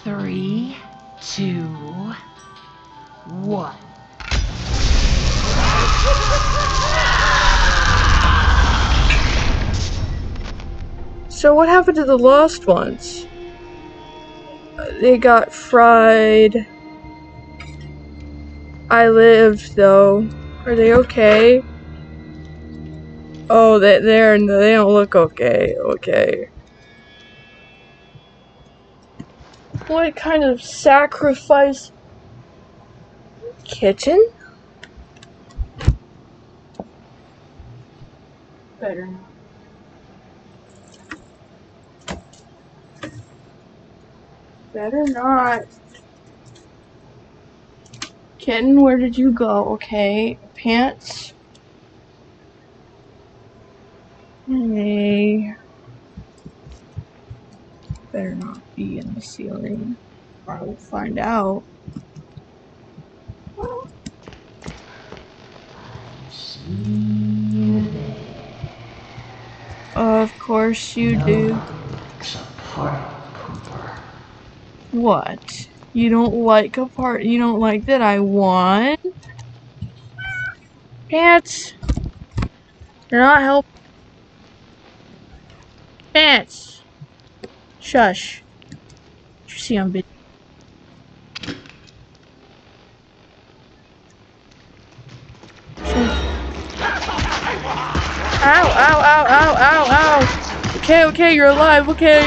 [SPEAKER 5] 3, 2, 1.
[SPEAKER 1] So what happened to the lost ones? They got fried. I lived, though. Are they okay? Oh, they don't look okay. Okay. What kind of sacrifice? Kitchen? Better not. Better not. Kitten, where did you go? Okay. Pants? Hey. Better not be in the ceiling. Or I will find out.
[SPEAKER 5] you there?
[SPEAKER 1] Of course you do.
[SPEAKER 5] Nobody likes a party pooper.
[SPEAKER 1] What? You don't like a part? You don't like that I won? Pants! You're not helping. Pants! Shush. You see I'm busy. Ow, ow, ow, ow, ow, ow! Okay, okay, you're alive, okay.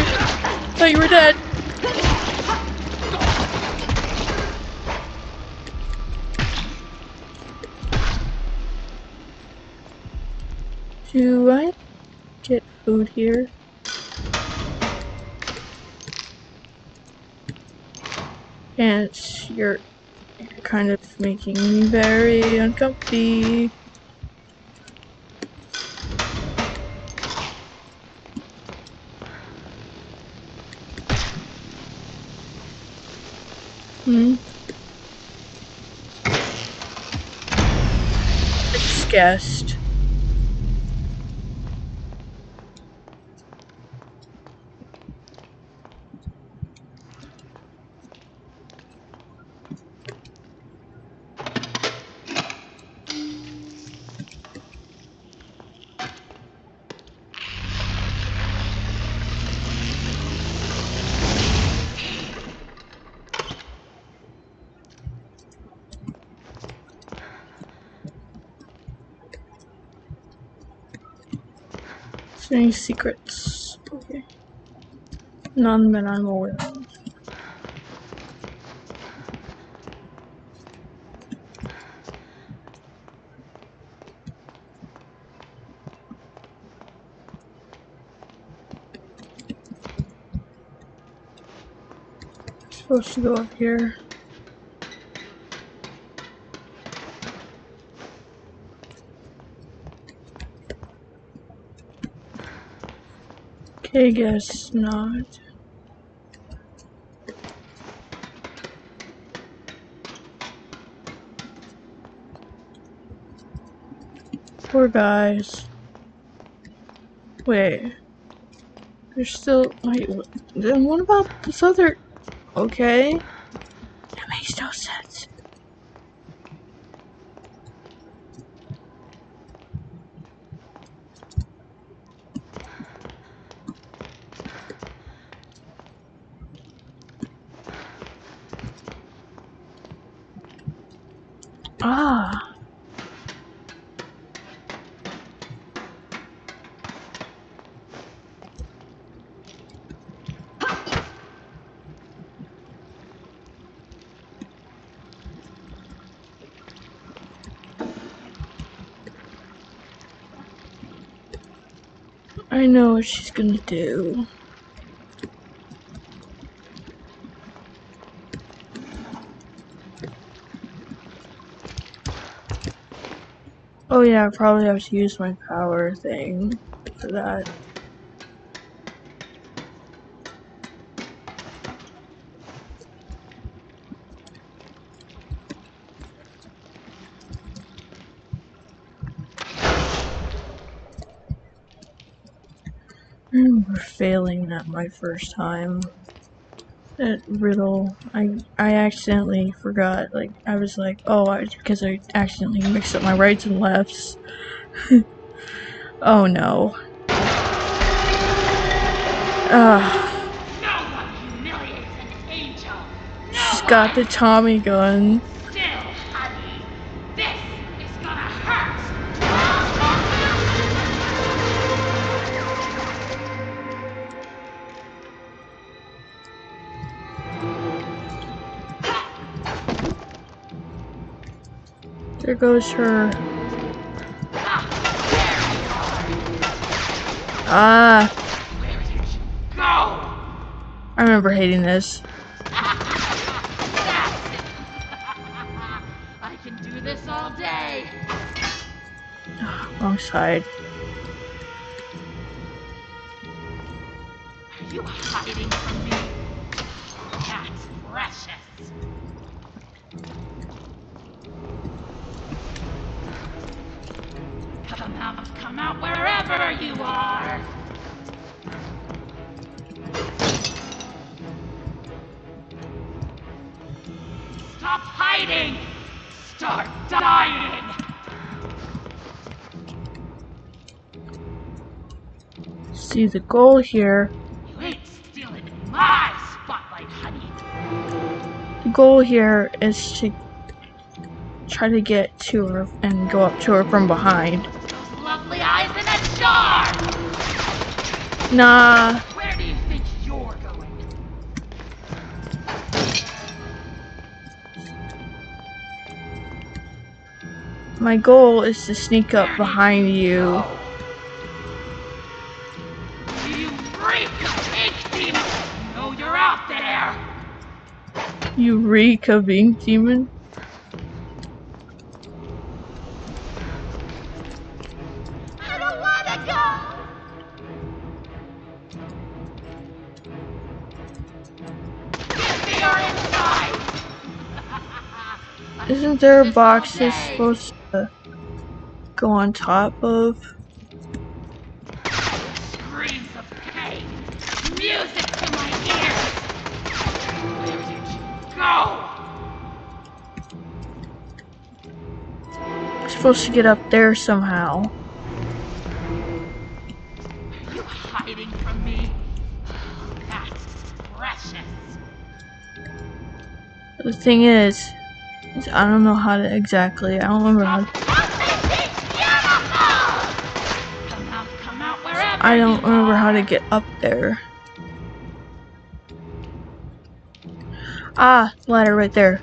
[SPEAKER 1] Thought you were dead. Do I get food here? Pants, you're kind of making me very uncomfy. I just guessed. Is there any secrets? Okay. None that I'm aware of. Supposed to go up here. Okay, guess not. Poor guys. Wait. There's still. Wait, then what about this other. Okay. That makes no sense. Ah. I know what she's gonna do. Oh yeah, I probably have to use my power thing for that. I remember failing that my first time. That riddle, I accidentally forgot. Like I was like, oh, it's because I accidentally mixed up my rights and lefts. Oh no.
[SPEAKER 5] No one humiliates an angel.
[SPEAKER 1] She's got the Tommy gun.
[SPEAKER 5] Still, honey, this is gonna hurt.
[SPEAKER 1] There goes her. Ah.
[SPEAKER 5] Where did you go?
[SPEAKER 1] I remember hating this.
[SPEAKER 5] I can do this all day.
[SPEAKER 1] Wrong side.
[SPEAKER 5] Are you hiding from me? That's precious. come out wherever you are. Stop hiding! Start dying!
[SPEAKER 1] See, the goal here.
[SPEAKER 5] You ain't stealing my spotlight, honey.
[SPEAKER 1] The goal here is to try to get to her and go up to her from behind.
[SPEAKER 5] Those lovely eyes in a jar!
[SPEAKER 1] Nah.
[SPEAKER 5] Where do you think you're going?
[SPEAKER 1] My goal is to sneak up behind you.
[SPEAKER 5] You freak of ink demon! You know you're out there!
[SPEAKER 1] You reek of ink demon?
[SPEAKER 5] I don't wanna go! Give me your inside!
[SPEAKER 1] Isn't there a box that's supposed to go on top of?
[SPEAKER 5] Screams of pain! Music to my ears! Where did you go?
[SPEAKER 1] I'm supposed to get up there somehow.
[SPEAKER 5] Are you hiding from me? That's precious.
[SPEAKER 1] The thing is I don't know how to exactly. I don't remember how. I don't remember how to get up there. Ah, ladder right there.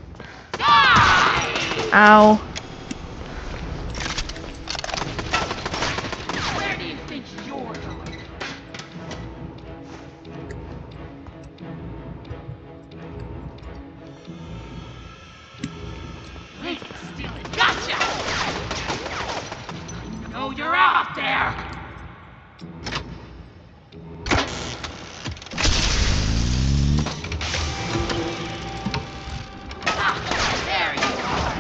[SPEAKER 1] Ow.
[SPEAKER 5] Where do you think you're going? Wait, stealing. Gotcha! I know you're out there! There you are!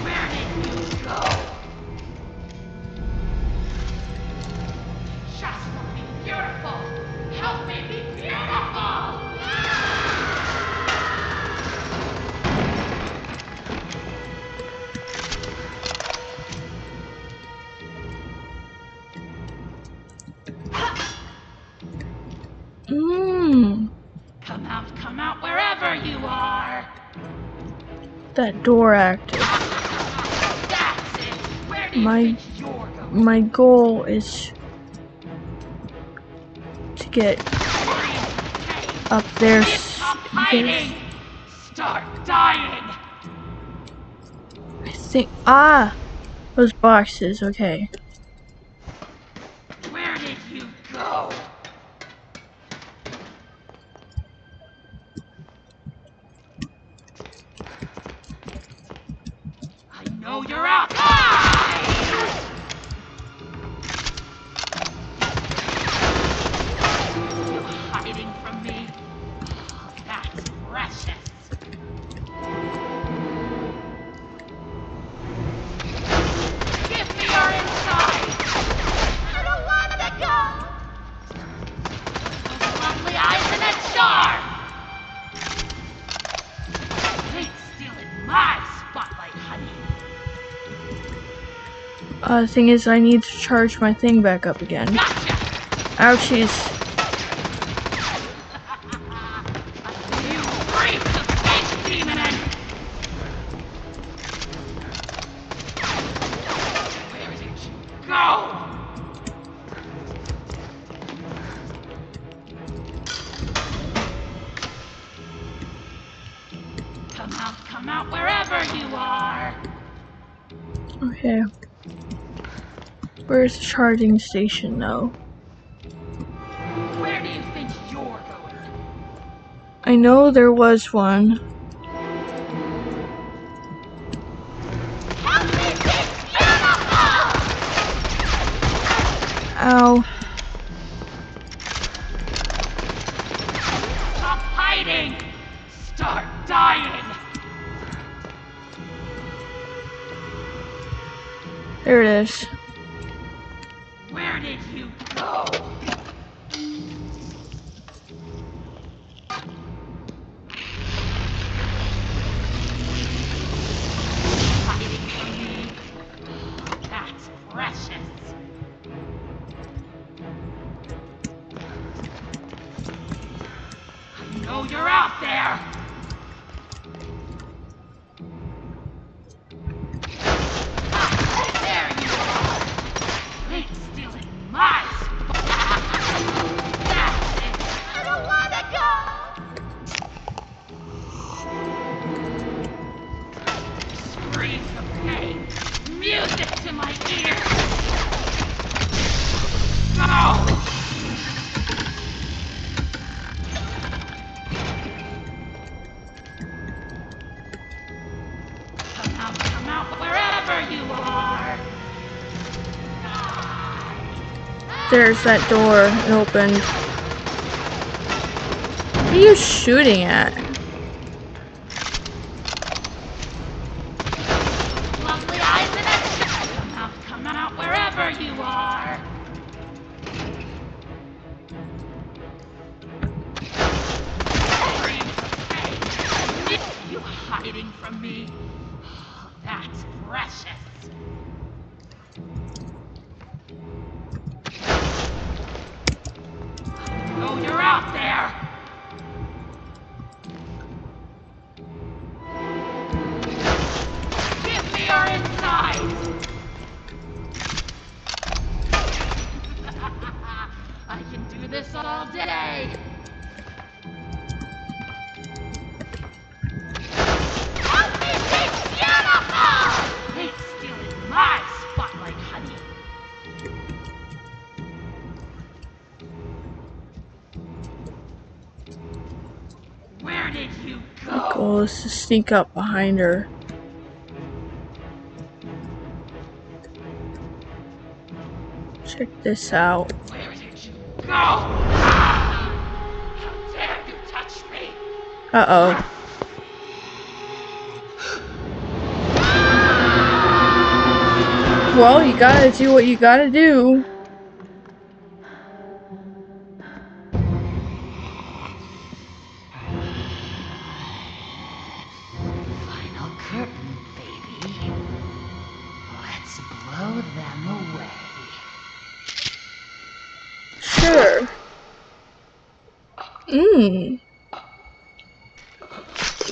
[SPEAKER 5] Where did you go? Just for being beautiful! Help me be beautiful! Come out wherever you are!
[SPEAKER 1] That door active.
[SPEAKER 5] That's it! Where do you think you're going?
[SPEAKER 1] My goal is to get up there.
[SPEAKER 5] Stop hiding! Start dying!
[SPEAKER 1] I think those boxes, okay.
[SPEAKER 5] Where did you go? I know you're out. You hiding from me? Oh, that's precious. Give me your inside. I don't want to go. Those lovely eyes in a jar. Ain't stealing my spotlight, honey.
[SPEAKER 1] The thing is, I need to charge my thing back up again.
[SPEAKER 5] Gotcha.
[SPEAKER 1] Ouchies.
[SPEAKER 5] You freak of ink demon! Where did you go? Come out wherever you are!
[SPEAKER 1] Okay. Where's the charging station though?
[SPEAKER 5] Where do you think you're going?
[SPEAKER 1] I know there was one.
[SPEAKER 5] Help me be beautiful!
[SPEAKER 1] Ow.
[SPEAKER 5] Stop hiding! Start dying!
[SPEAKER 1] There it is.
[SPEAKER 5] Where did you go? Hiding from me? That's precious. I know you're out there. There you are. Ain't stealing my spot. That's it. I don't wanna go. Screams of pain. Music to my ears. Go. Come out, wherever you are.
[SPEAKER 1] There's that door. It opened. What are you shooting at?
[SPEAKER 5] Lovely eyes and extra. Come out, wherever you are. You hiding from me? That's precious. Oh, you're out there. Give me your insides. I can do this all day. Help me be beautiful! Ain't stealing my spotlight, honey. Where did you go?
[SPEAKER 1] The goal is to sneak up behind her. Check this out.
[SPEAKER 5] Where did you go? How dare you touch me?
[SPEAKER 1] Uh-oh. Well, you gotta do what you gotta do.
[SPEAKER 5] Final curtain, baby. Let's blow them away.
[SPEAKER 1] Sure.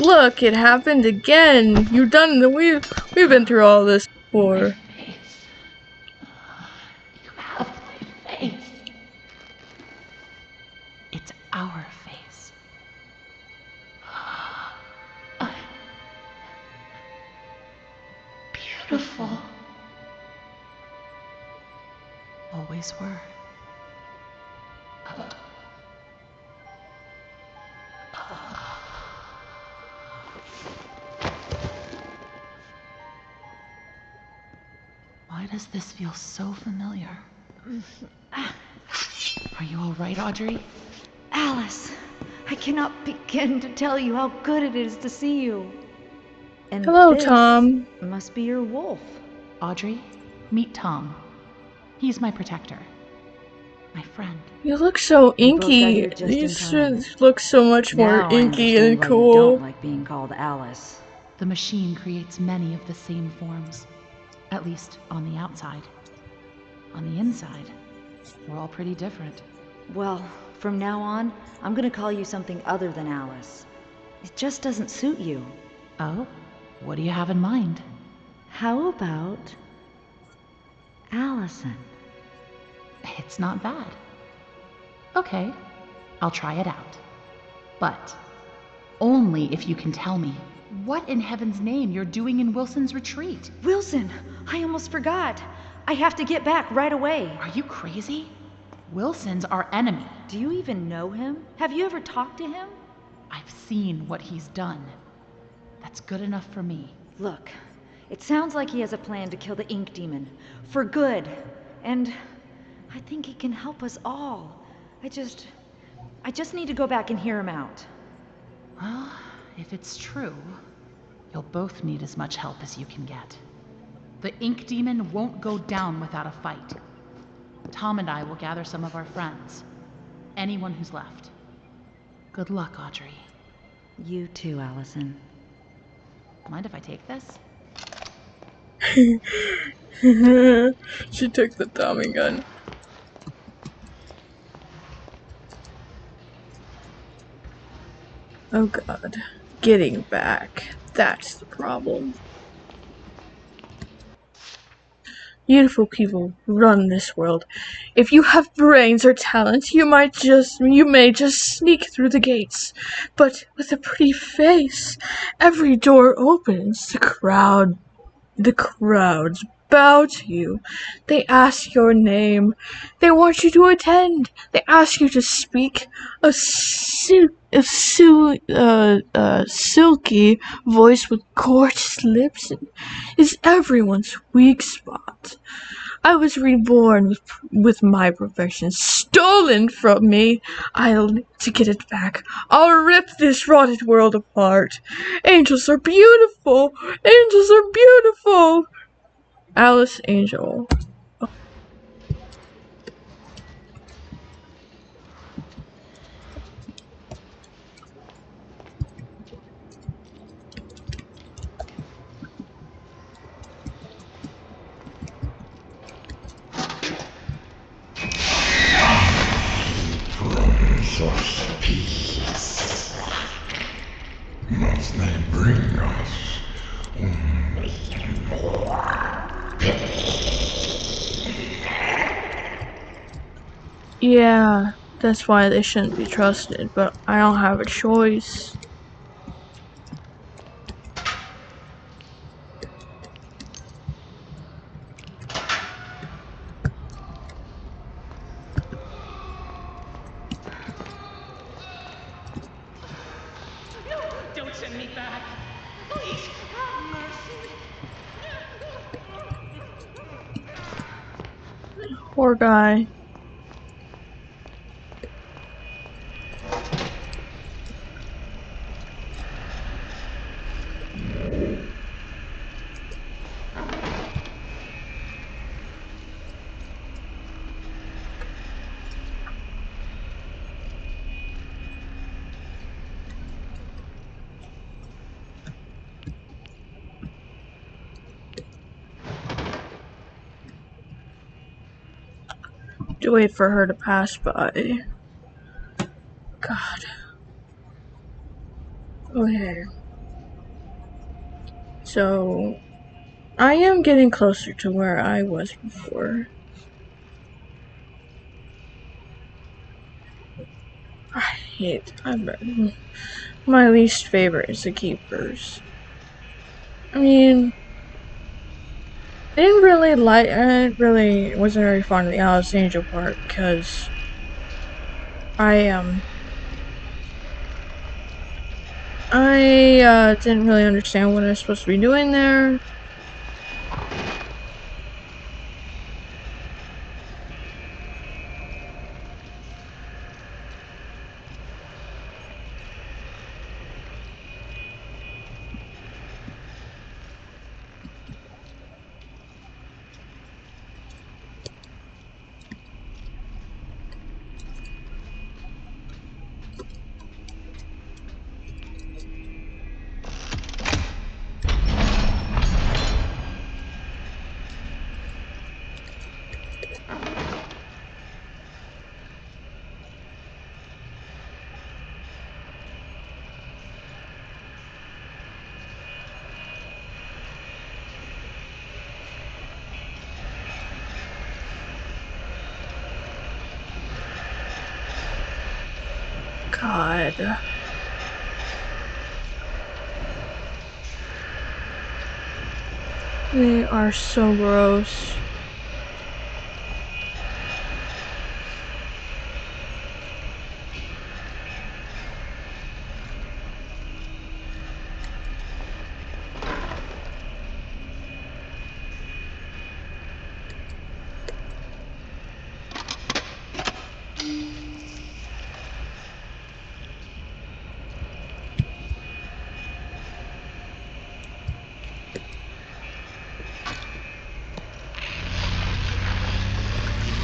[SPEAKER 1] Look, it happened again. You've done the we've been through all this before.
[SPEAKER 5] You have my face. It's our face. Beautiful. Always were. Why does this feel so familiar? Are you all right, Audrey?
[SPEAKER 3] Alice, I cannot begin to tell you how good it is to see you. And
[SPEAKER 1] Hello,
[SPEAKER 3] this
[SPEAKER 1] Tom.
[SPEAKER 3] must be your wolf.
[SPEAKER 5] Audrey, meet Tom. He's my protector. My friend.
[SPEAKER 1] You look so
[SPEAKER 3] You both got
[SPEAKER 1] inky.
[SPEAKER 3] here just in
[SPEAKER 1] These
[SPEAKER 3] time.
[SPEAKER 1] should look so much more
[SPEAKER 3] Now I
[SPEAKER 1] inky
[SPEAKER 3] understand
[SPEAKER 1] and
[SPEAKER 3] why
[SPEAKER 1] cool.
[SPEAKER 3] You don't like being called Alice.
[SPEAKER 5] The machine creates many of the same forms. At least on the outside. On the inside, we're all pretty different.
[SPEAKER 3] Well, from now on, I'm gonna call you something other than Alice. It just doesn't suit you.
[SPEAKER 5] Oh? What do you have in mind?
[SPEAKER 3] How about Allison?
[SPEAKER 5] It's not bad. Okay, I'll try it out. But only if you can tell me what in heaven's name you're doing in Wilson's retreat.
[SPEAKER 3] Wilson! I almost forgot. I have to get back right away.
[SPEAKER 5] Are you crazy? Wilson's our enemy.
[SPEAKER 3] Do you even know him? Have you ever talked to him?
[SPEAKER 5] I've seen what he's done. That's good enough for me.
[SPEAKER 3] Look, it sounds like he has a plan to kill the ink demon. For good. And I think he can help us all. I just need to go back and hear him out.
[SPEAKER 5] Well, if it's true, you'll both need as much help as you can get. The ink demon won't go down without a fight. Tom and I will gather some of our friends. Anyone who's left. Good luck, Audrey.
[SPEAKER 3] You too, Allison.
[SPEAKER 5] Mind if I take this?
[SPEAKER 1] She took the Tommy gun. Oh god. Getting back. That's the problem. Beautiful people run this world. If you have brains or talent, you may just sneak through the gates. But with a pretty face, every door opens. The crowds bow to you. They ask your name. They want you to attend. They ask you to speak. A silky voice with gorgeous lips is everyone's weak spot. I was reborn with my profession stolen from me. To get it back, I'll rip this rotted world apart. Angels are beautiful. Angels are beautiful. Alice Angel.
[SPEAKER 13] Prince of Peace. Must they bring us only more pain?
[SPEAKER 1] Yeah, that's why they shouldn't be trusted, but I don't have a choice.
[SPEAKER 10] Don't send me back. Please, have mercy.
[SPEAKER 1] Poor guy. To wait for her to pass by. God. Okay. So, I am getting closer to where I was before. My least favorite is the Keepers. I mean, I wasn't very fond of the Alice Angel part because I didn't really understand what I was supposed to be doing there. God. They are so gross.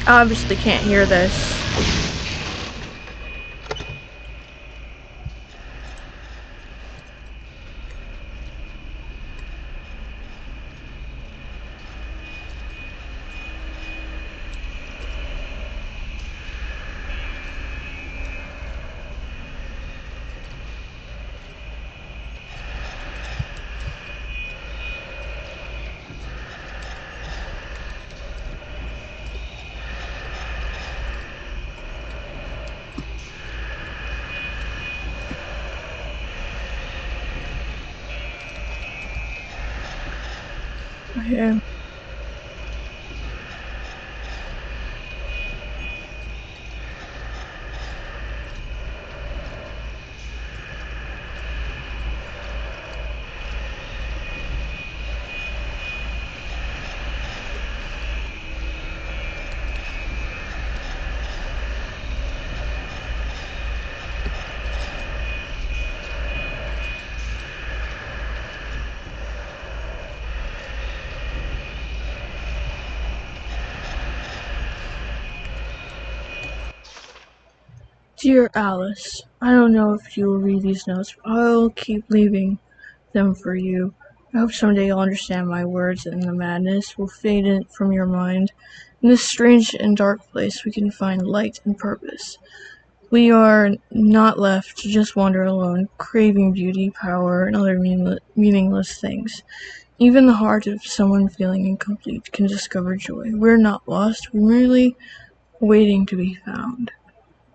[SPEAKER 1] obviously can't hear this. Okay. Dear Alice, I don't know if you will read these notes, but I'll keep leaving them for you. I hope someday you'll understand my words and the madness will fade from your mind. In this strange and dark place we can find light and purpose. We are not left to just wander alone, craving beauty, power, and other meaningless things. Even the heart of someone feeling incomplete can discover joy. We're not lost, we're merely waiting to be found.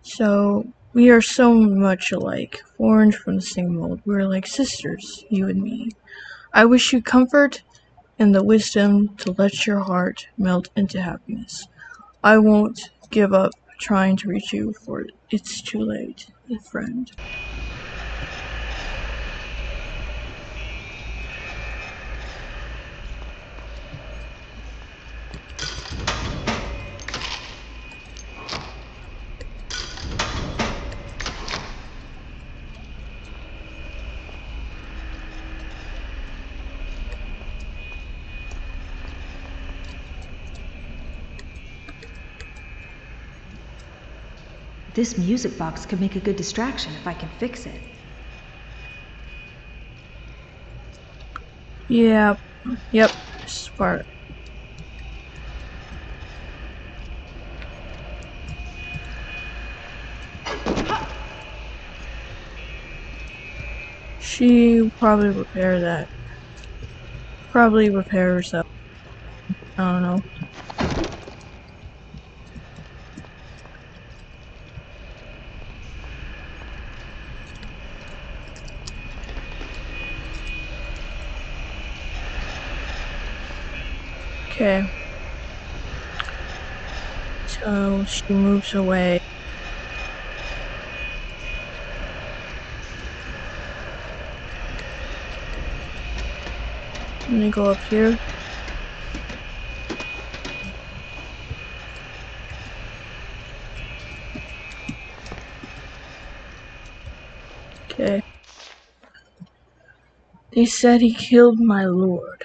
[SPEAKER 1] So, we are so much alike, formed from the same mold. We're like sisters, you and me. I wish you comfort and the wisdom to let your heart melt into happiness. I won't give up trying to reach you, for it's too late, friend.
[SPEAKER 3] This music box could make a good distraction if I can fix it.
[SPEAKER 1] Yeah, yep, smart. She probably repair that. Probably repair herself. I don't know. Okay. So she moves away. Let me go up here. Okay. They said he killed my lord.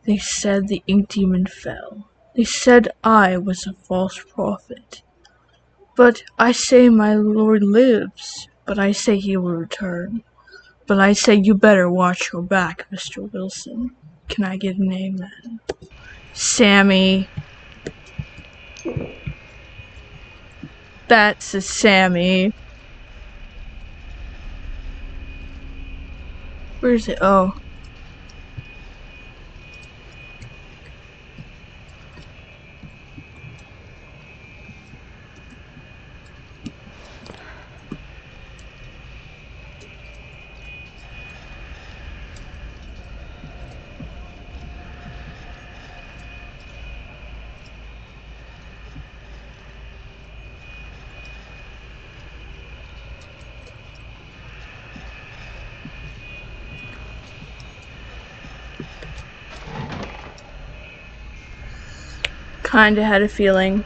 [SPEAKER 1] They said the ink demon fell. They said I was a false prophet. But I say my lord lives. But I say he will return. But I say you better watch your back, Mr. Wilson. Can I get an amen? Sammy. That's a Sammy. Where is it? Oh. Kinda had a feeling.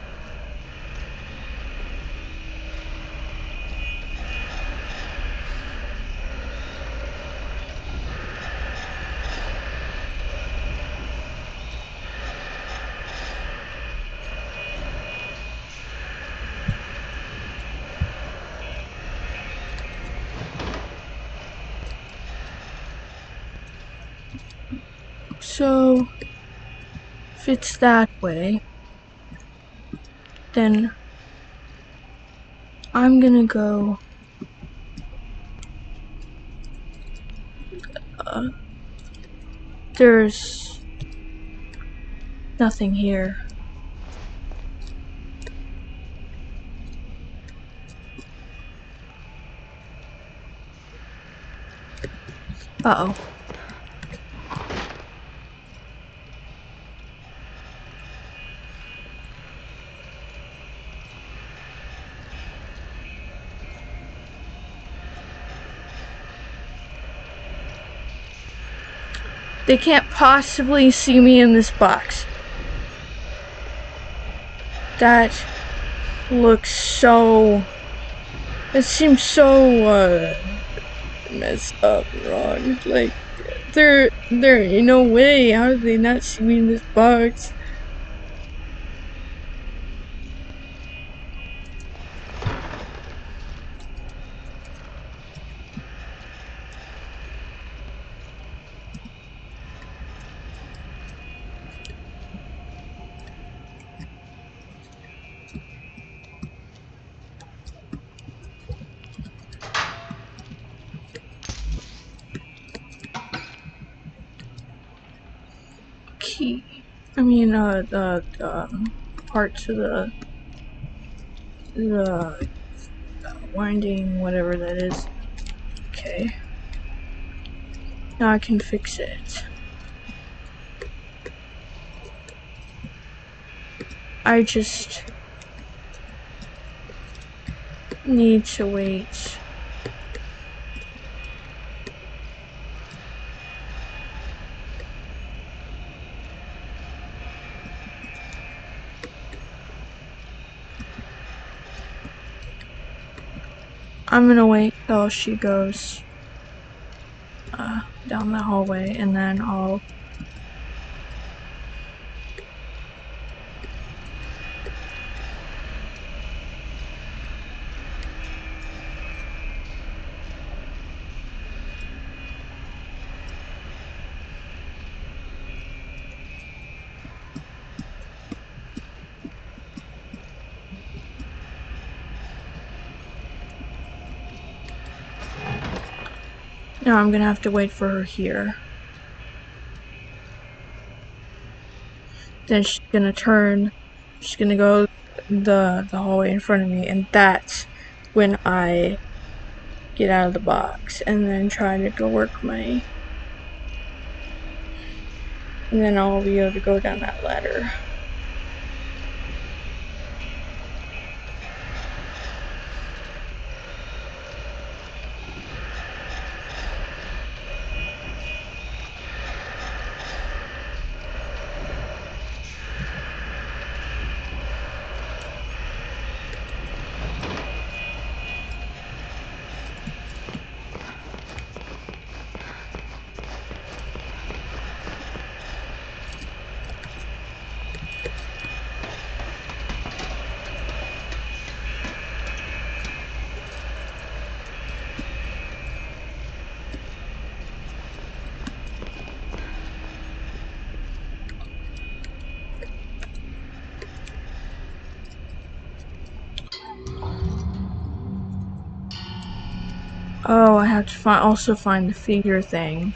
[SPEAKER 1] So, if it's that way, then I'm gonna go there's nothing here. Uh-oh. They can't possibly see me in this box. That looks so... It seems so, messed up wrong. Like, there ain't no way. How did they not see me in this box? Key. I mean, the parts of the winding, whatever that is. Okay. Now I can fix it. I just need to wait. I'm gonna wait till she goes down the hallway, and then I'll... No, I'm gonna have to wait for her here. Then she's gonna turn. She's gonna go the hallway in front of me, and that's when I get out of the box and then try to go work my... And then I'll be able to go down that ladder. Oh, I have to also find the figure thing.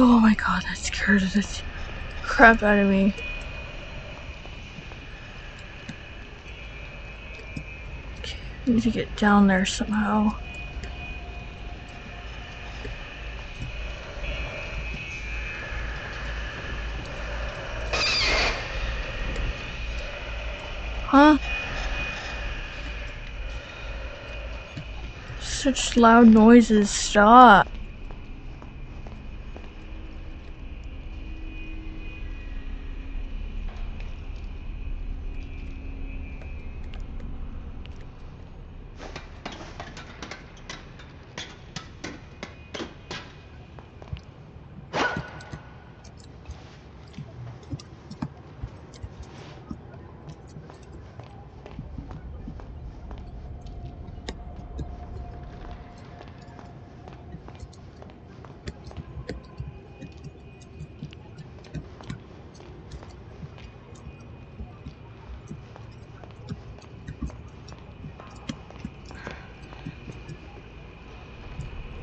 [SPEAKER 1] Oh my god, that scared the crap out of me. Okay, I need to get down there somehow. Huh? Such loud noises, stop.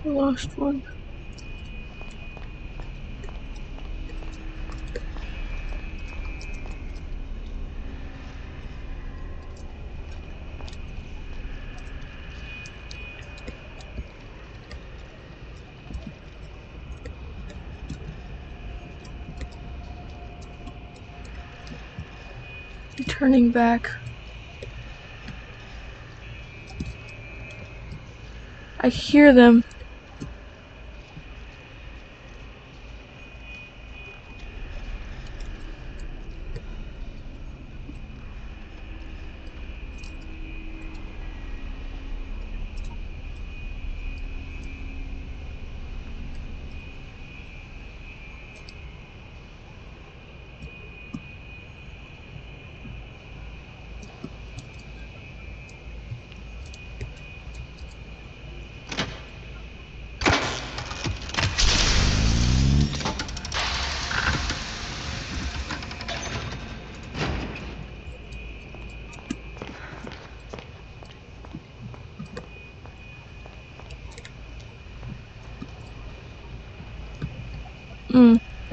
[SPEAKER 1] I lost one. Turning back. I hear them.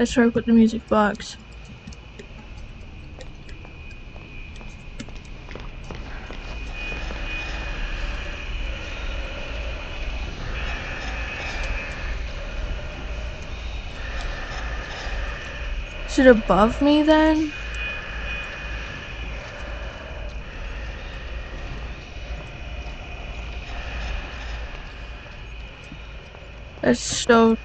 [SPEAKER 1] That's where I put the music box. Is it above me then? That's so...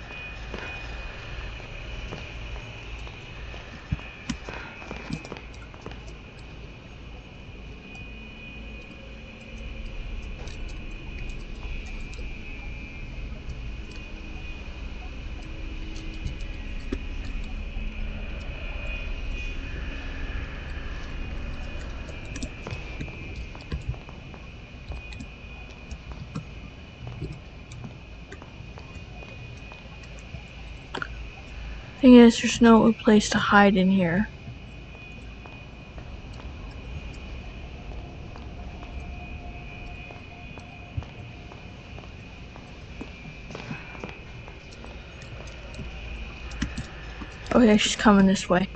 [SPEAKER 1] Thing is, there's no place to hide in here. Okay, she's coming this way.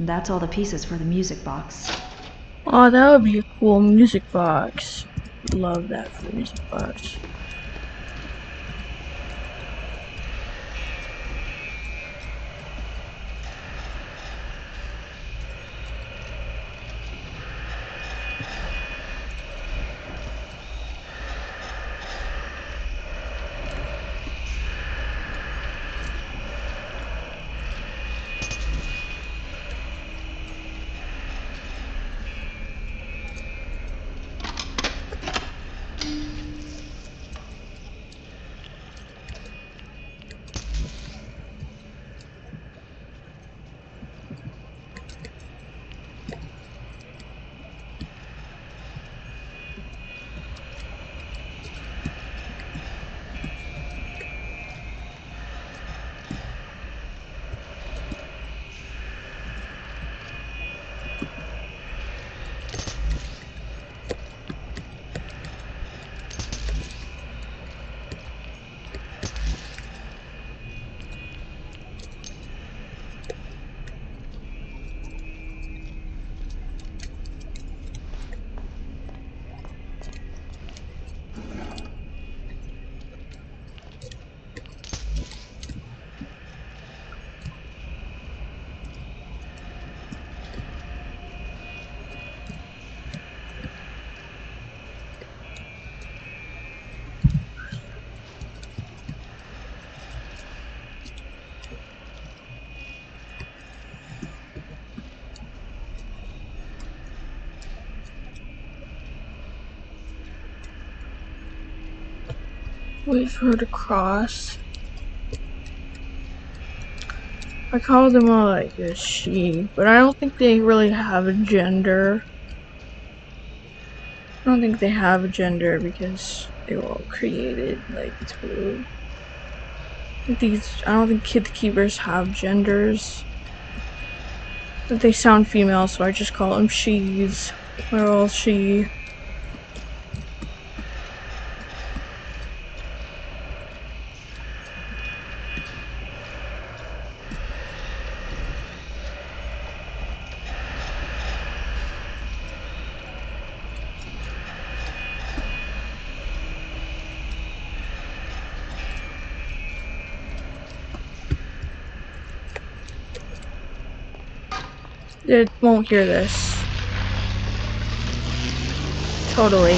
[SPEAKER 3] And that's all the pieces for the music box.
[SPEAKER 1] Oh, that would be a cool music box. Love that for the music box. Wait for her to cross. I call them all like a she, but I don't think they really have a gender. I don't think they have a gender because they were all created like two. I don't think kid keepers have genders. But they sound female, so I just call them she's. They're all she. It won't hear this. Totally.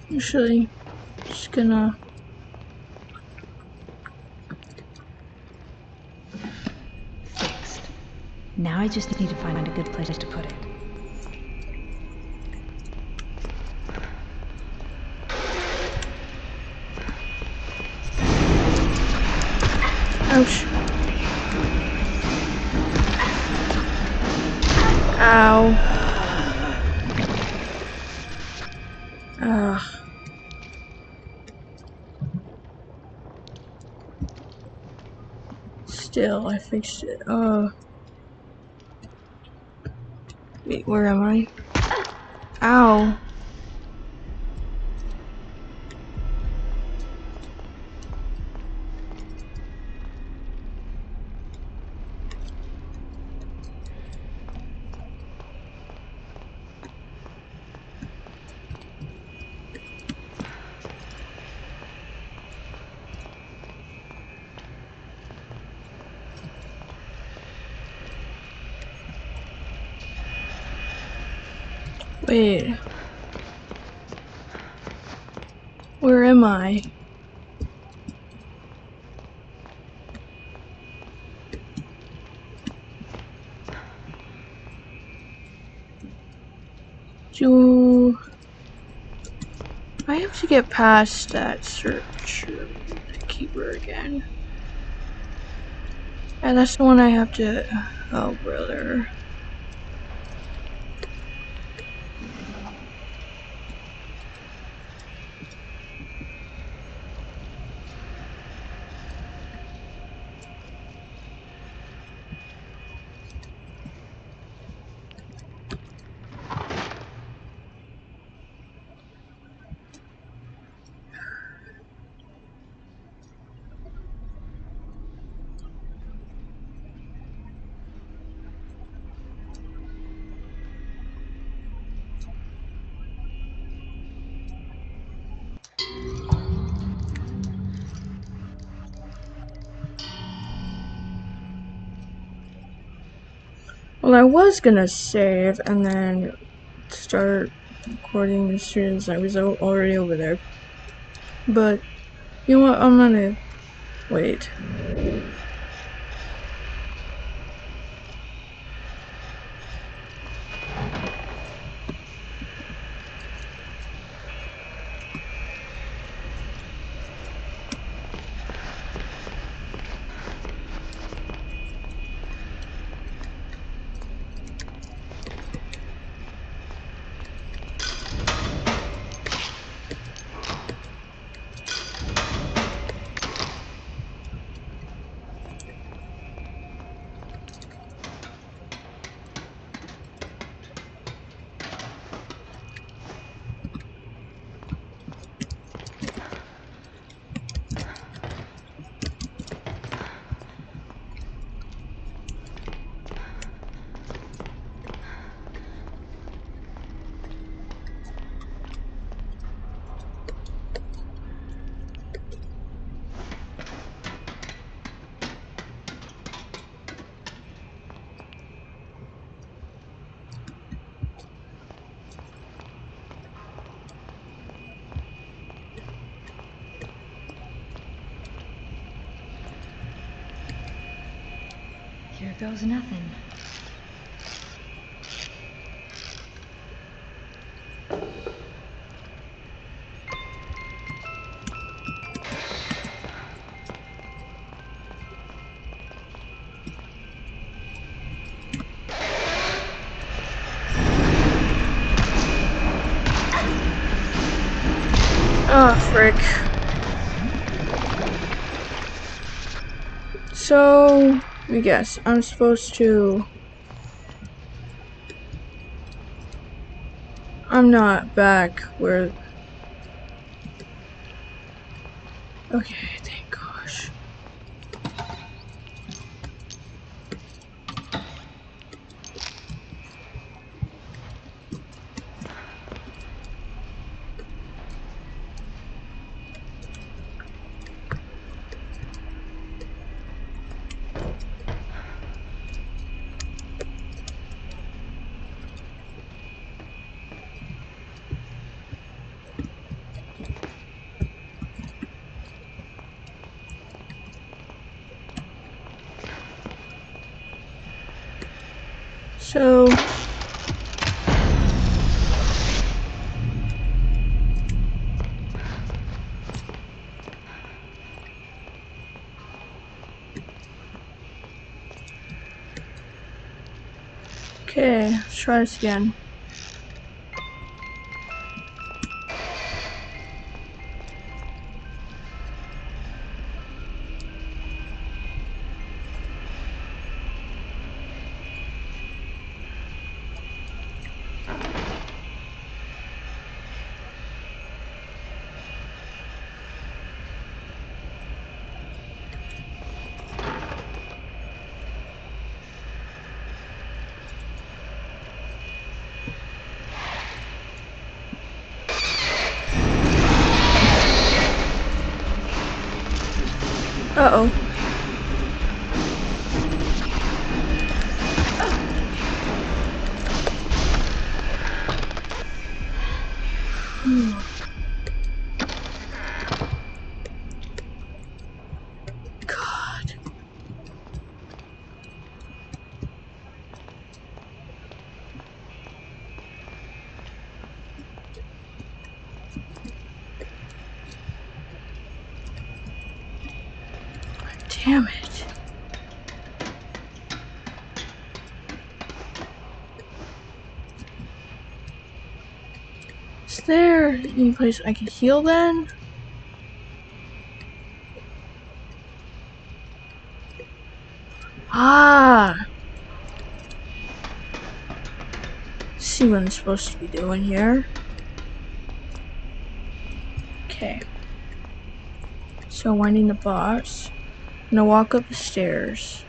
[SPEAKER 1] Usually, just gonna.
[SPEAKER 3] Fixed. Now I just need to find a good place to put it.
[SPEAKER 1] Ouch. Ow. Ugh. Still, I fixed it. Wait, where am I? Ow. Wait. Where am I? Do I have to get past that search keeper again? And that's the one I have to. Oh, brother. Well, I was gonna save and then start recording as soon as I was already over there. But, you know what, I'm gonna wait.
[SPEAKER 3] Here goes nothing.
[SPEAKER 1] Oh, frick. So, I guess I'm supposed to. I'm not back where. Okay, thank gosh. So okay, let's try this again. Uh-oh. God. Damn it. Is there any place I can heal then? Ah! See what I'm supposed to be doing here. Okay. So winding the boss. I'm gonna walk up the stairs.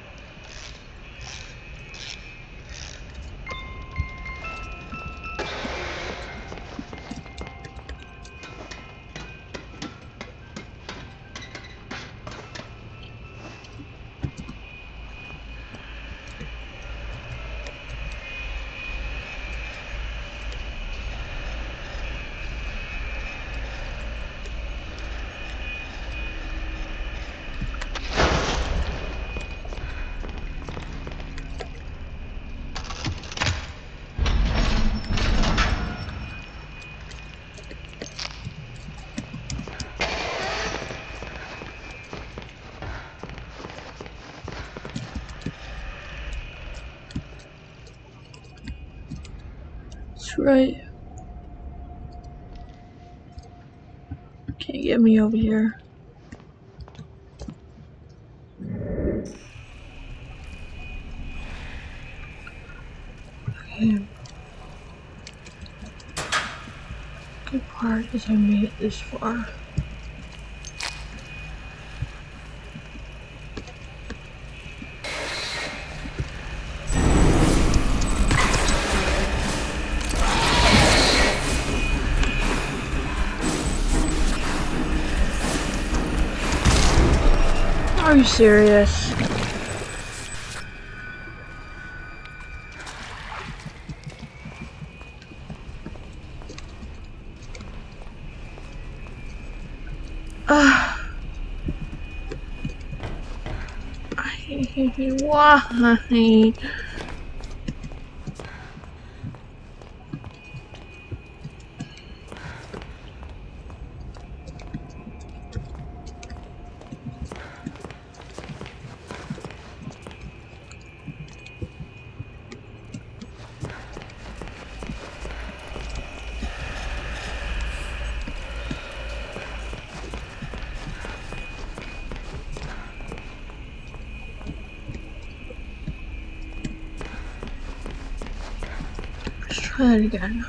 [SPEAKER 1] That's right. Can't get me over here. Okay. Good part is I made it this far. Are you serious? Why? Let's try it again.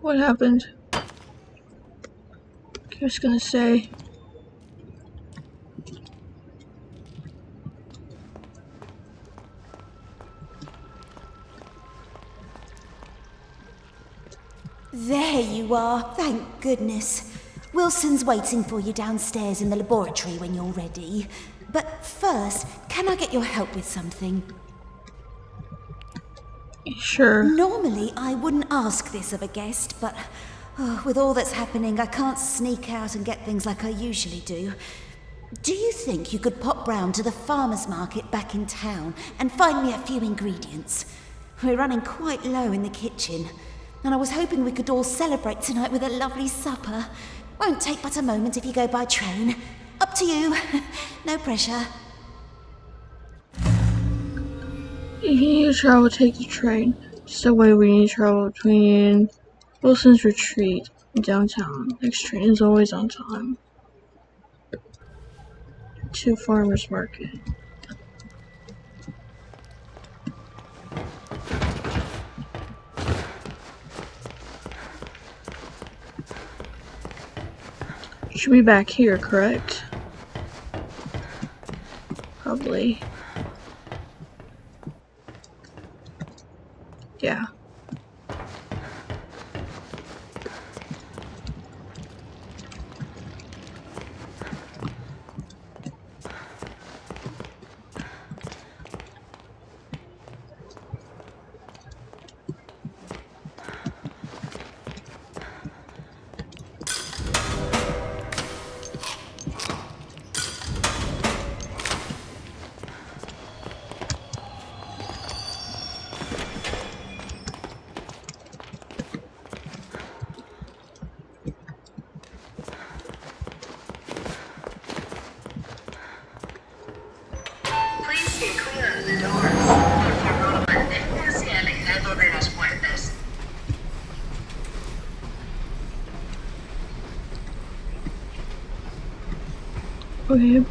[SPEAKER 1] What happened? I was gonna say.
[SPEAKER 4] There you are, thank goodness. Wilson's waiting for you downstairs in the laboratory when you're ready. But first, can I get your help with something?
[SPEAKER 1] Sure.
[SPEAKER 4] Normally, I wouldn't ask this of a guest, but with all that's happening, I can't sneak out and get things like I usually do. Do you think you could pop round to the farmer's market back in town and find me a few ingredients? We're running quite low in the kitchen, and I was hoping we could all celebrate tonight with a lovely supper. Won't take but a moment if you go by train. Up to you. No pressure.
[SPEAKER 1] You need to travel, take the train. Just the way we need to travel between Wilson's Retreat and downtown. Next train is always on time. To Farmer's Market. Should be back here, correct? Probably. Yeah. Okay.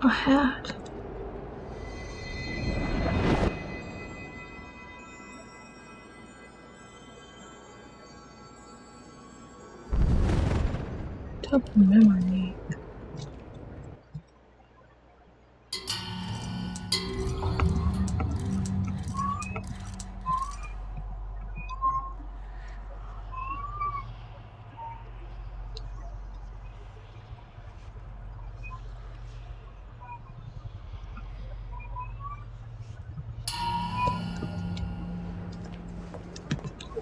[SPEAKER 1] A hat. Top of memory.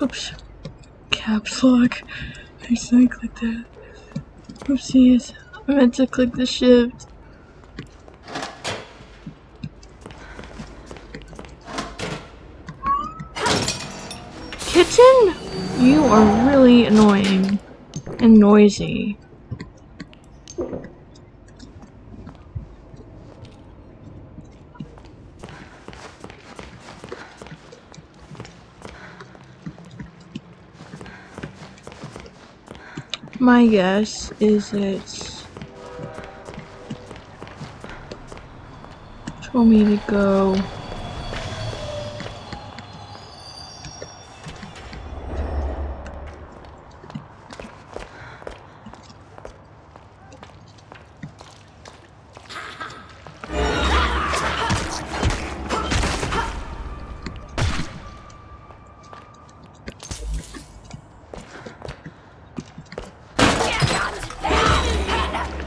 [SPEAKER 1] Oops. Caps lock. I accidentally clicked that. Oopsies. I meant to click the shift. Kitten? You are really annoying and noisy. My guess is it's told me to go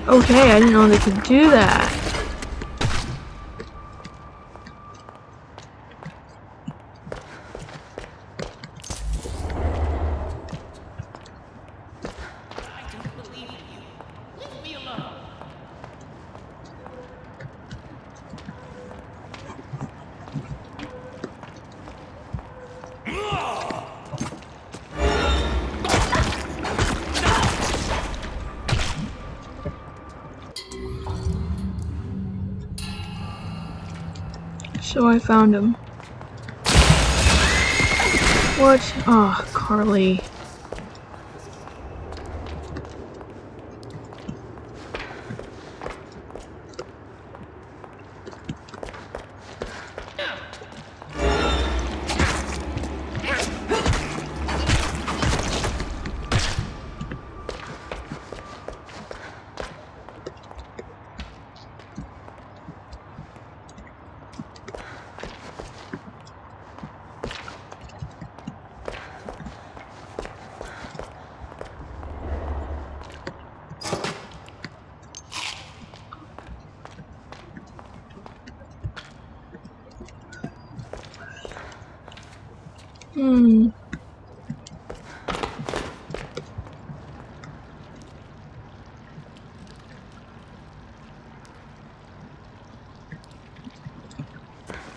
[SPEAKER 1] okay, I didn't know they could do that. So I found him. What? Ah, oh, Carly.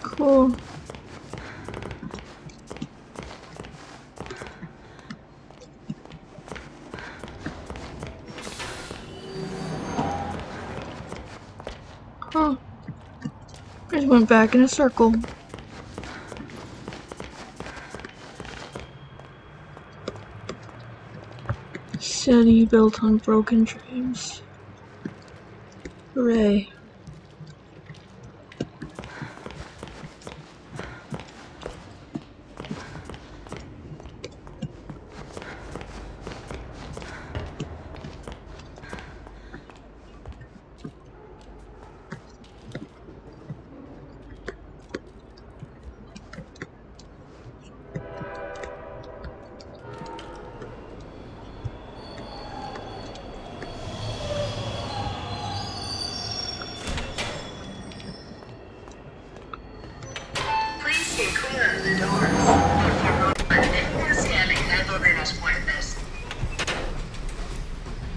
[SPEAKER 1] Cool. Huh. I just went back in a circle. City built on broken dreams. Hooray.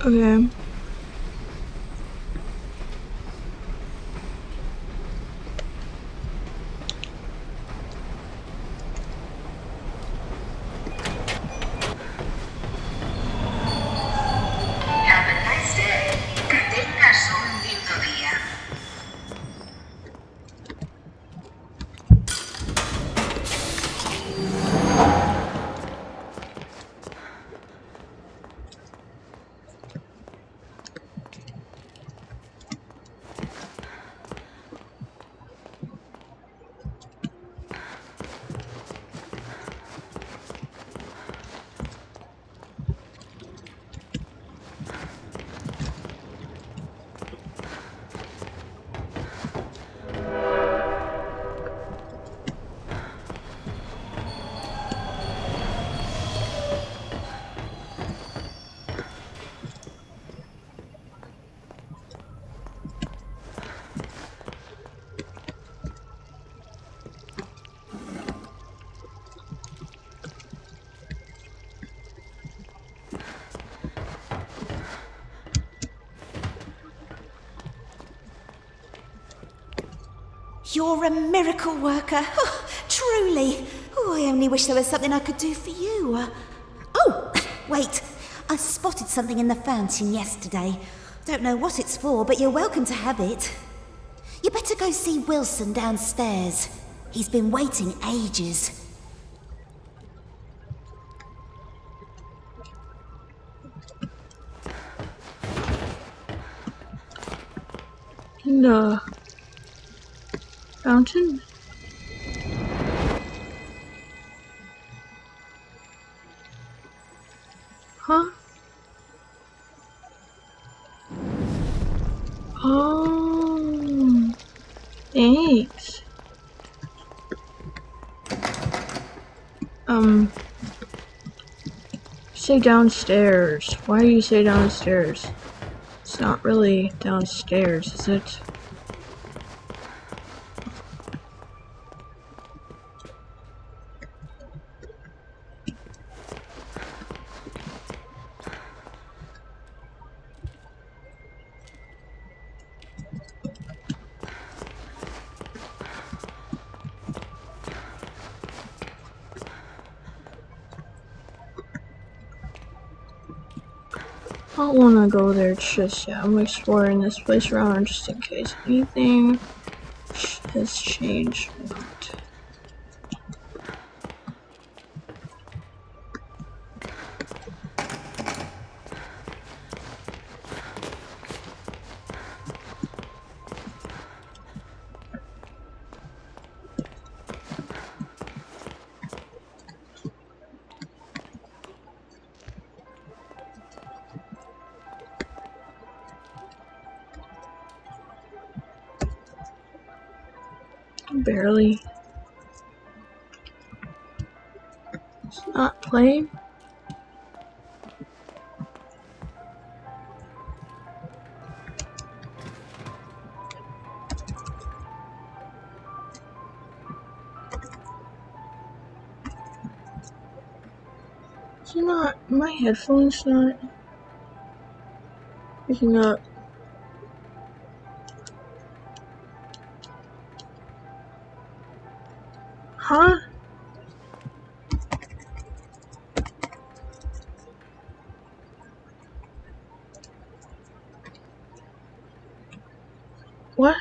[SPEAKER 1] Okay.
[SPEAKER 4] You're a miracle worker. Oh, truly. Oh, I only wish there was something I could do for you. Oh, wait. I spotted something in the fountain yesterday. Don't know what it's for, but you're welcome to have it. You better go see Wilson downstairs. He's been waiting ages.
[SPEAKER 1] No. Fountain? Huh? Oh, thanks. Say downstairs. Why do you say downstairs? It's not really downstairs, is it? I don't wanna go there just yet. I'm exploring this place around just in case anything has changed a lot. Barely. It's not playing. It's not. My headphones not picking up. Huh? What?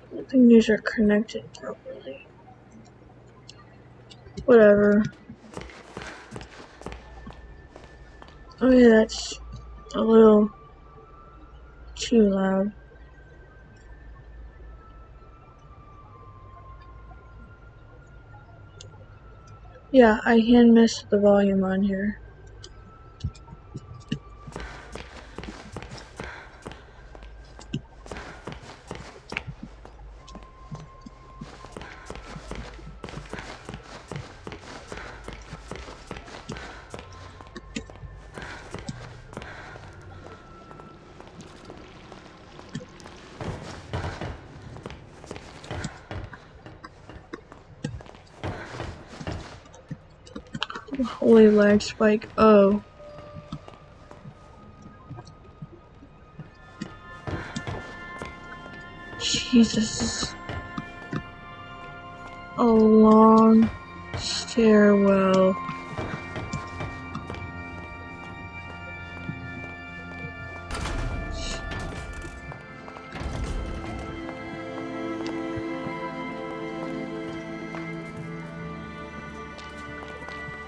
[SPEAKER 1] I don't think these are connected properly. Whatever. Oh yeah, that's a little too loud. Yeah, I hand messed the volume on here. Holy lag spike. Oh. Jesus. A long stairwell.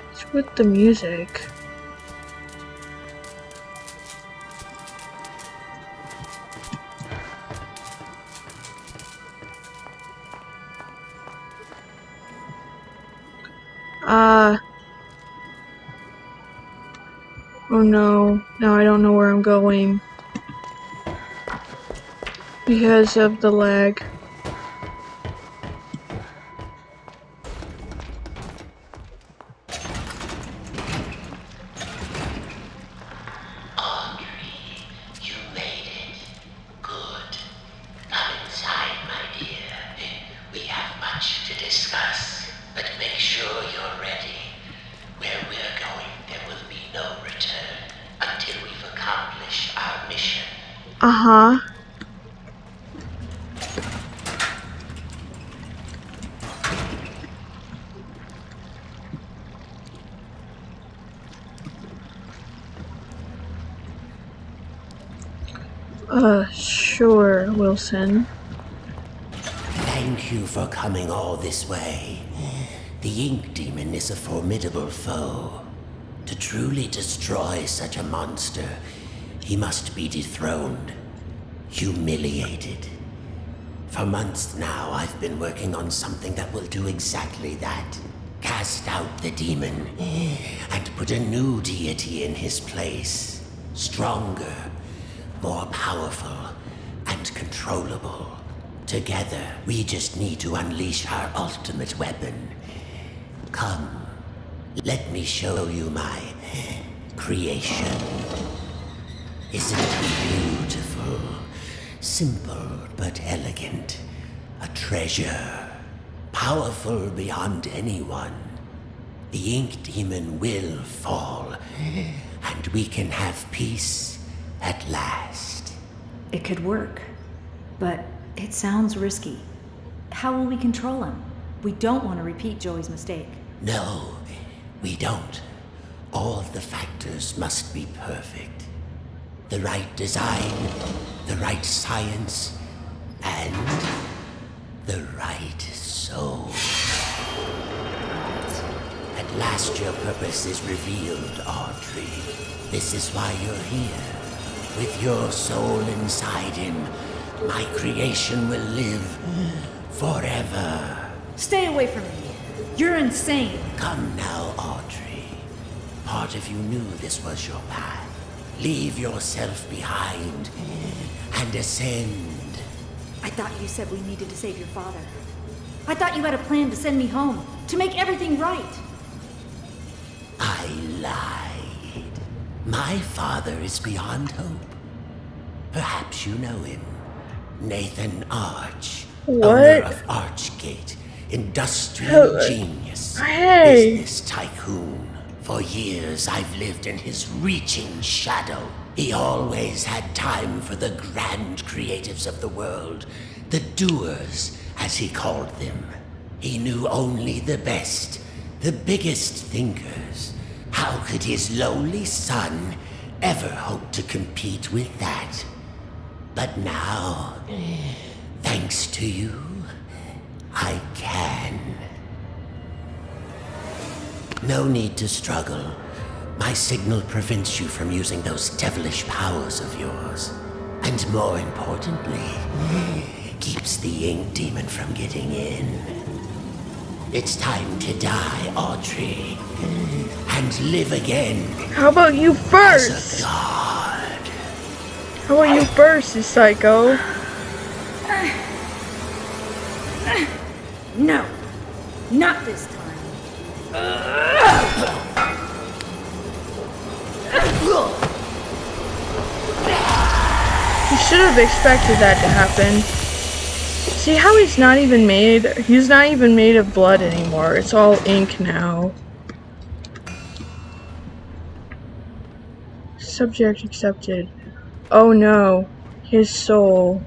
[SPEAKER 1] What's with the music? Oh no, now I don't know where I'm going because of the lag.
[SPEAKER 2] You made it. Good. Come inside, my dear. We have much to discuss, but make sure you're ready. Where we're going, there will be no return until we've accomplished our mission.
[SPEAKER 1] Uh-huh. Sure, Wilson.
[SPEAKER 2] Thank you for coming all this way. The Ink Demon is a formidable foe. To truly destroy such a monster, he must be dethroned, humiliated. For months now, I've been working on something that will do exactly that. Cast out the demon, and put a new deity in his place. Stronger, more powerful, and controllable. Together, we just need to unleash our ultimate weapon. Come, let me show you my creation. Isn't it beautiful? Simple but elegant. A treasure. Powerful beyond anyone. The Ink Demon will fall, and we can have peace at last.
[SPEAKER 3] It could work, but it sounds risky. how will we control him? We don't want to repeat Joey's mistake.
[SPEAKER 2] No, we don't. All the factors must be perfect. The right design, the right science, and the right soul. At last your purpose is revealed, Audrey. This is why you're here. With your soul inside him, my creation will live forever.
[SPEAKER 3] Stay away from me. You're insane.
[SPEAKER 2] Come now, Audrey. Part of you knew this was your path. Leave yourself behind and ascend.
[SPEAKER 3] I thought you said we needed to save your father. I thought you had a plan to send me home, to make everything right.
[SPEAKER 2] I lied. My father is beyond hope. Perhaps you know him. Nathan Arch, owner of Archgate, industrial genius, business tycoon. For years I've lived in his reaching shadow. He always had time for the grand creatives of the world, the doers, as he called them. He knew only the best, the biggest thinkers. How could his lowly son ever hope to compete with that? But now, thanks to you, I can. No need to struggle. My signal prevents you from using those devilish powers of yours. And more importantly, keeps the ink demon from getting in. It's time to die, Audrey, and live again.
[SPEAKER 1] How about you first?
[SPEAKER 2] As a god.
[SPEAKER 1] How about you first, you psycho?
[SPEAKER 3] No, not this time.
[SPEAKER 1] You should have expected that to happen. See how he's not even made of blood anymore. It's all ink now. Subject accepted. Oh no, his soul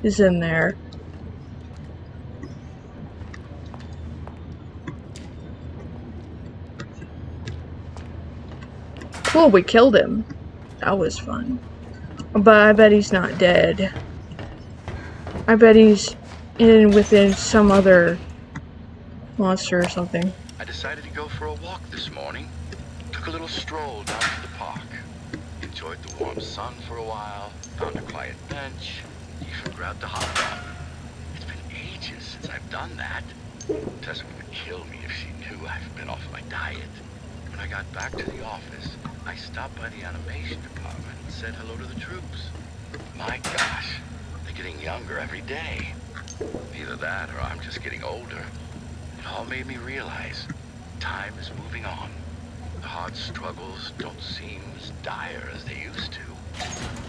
[SPEAKER 1] is in there. Cool, we killed him. That was fun. But I bet he's not dead. I bet he's within some other monster or something.
[SPEAKER 14] I decided to go for a walk this morning. Took a little stroll down to the park. Enjoyed the warm sun for a while. Found a quiet bench. Even grabbed a hot dog. It's been ages since I've done that. Tessa would kill me if she knew I've been off my diet. When I got back to the office, I stopped by the animation department and said hello to the troops. My gosh, they're getting younger every day. Either that or I'm just getting older. It all made me realize time is moving on. The hard struggles don't seem as dire as they used to.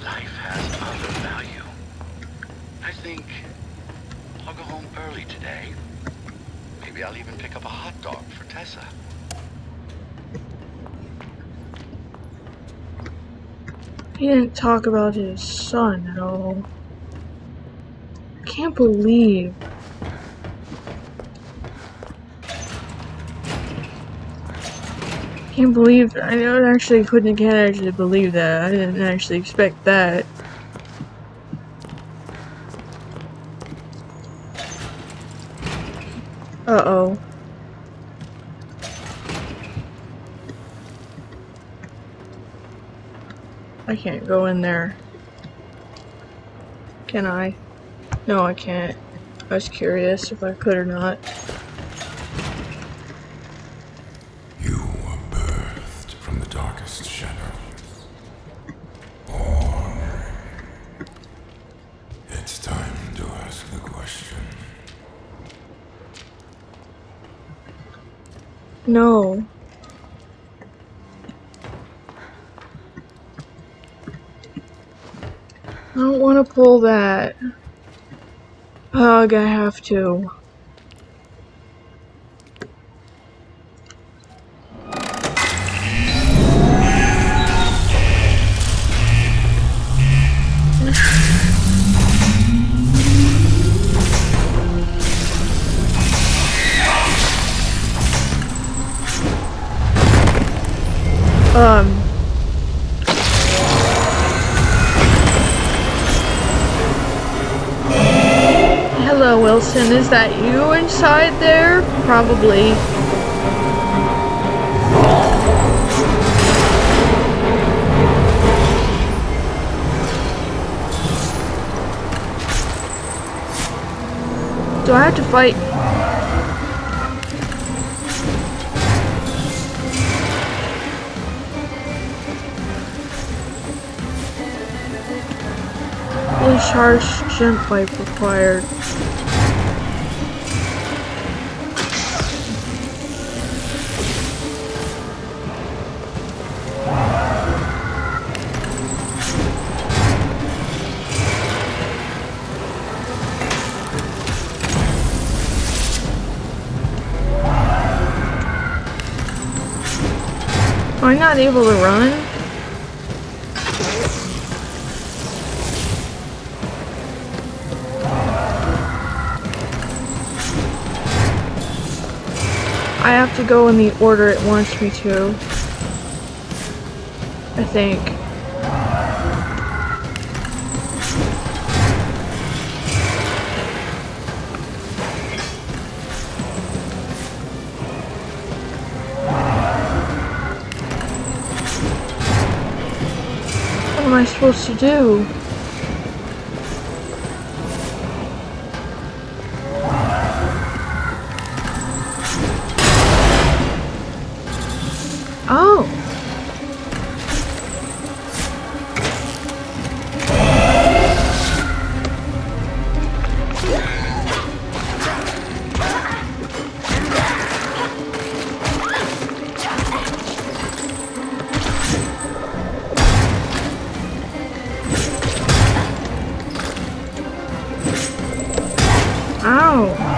[SPEAKER 14] Life has other value. I think I'll go home early today. Maybe I'll even pick up a hot dog for Tessa.
[SPEAKER 1] He didn't talk about his son at all. I can't believe. Can't believe. I can't actually believe that. I didn't actually expect that. Uh-oh. I can't go in there. Can I? No, I can't. I was curious if I could or not.
[SPEAKER 13] You were birthed from the darkest shadows. Or it's time to ask the question.
[SPEAKER 1] No. I don't want to pull that. Ugh, I have to. is that you inside there? Probably. Do I have to fight? Fully charged jump pipe required. Am I not able to run? I have to go in the order it wants me to. I think. What am I supposed to do? Oh. Ow.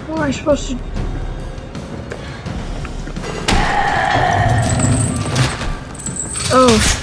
[SPEAKER 1] What am I supposed to... Oh.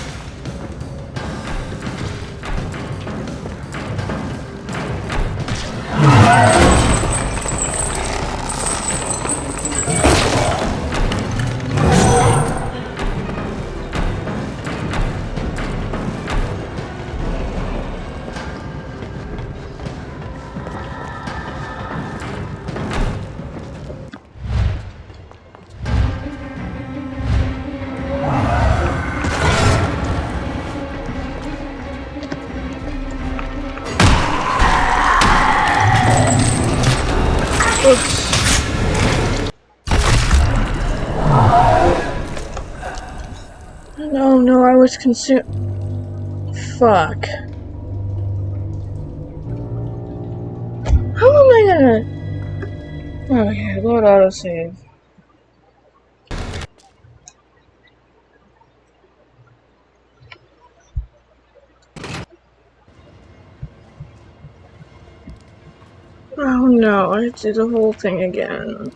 [SPEAKER 1] Oh no, I was consumed. Fuck. How am I gonna... Okay, load autosave. Oh no, I have to do the whole thing again.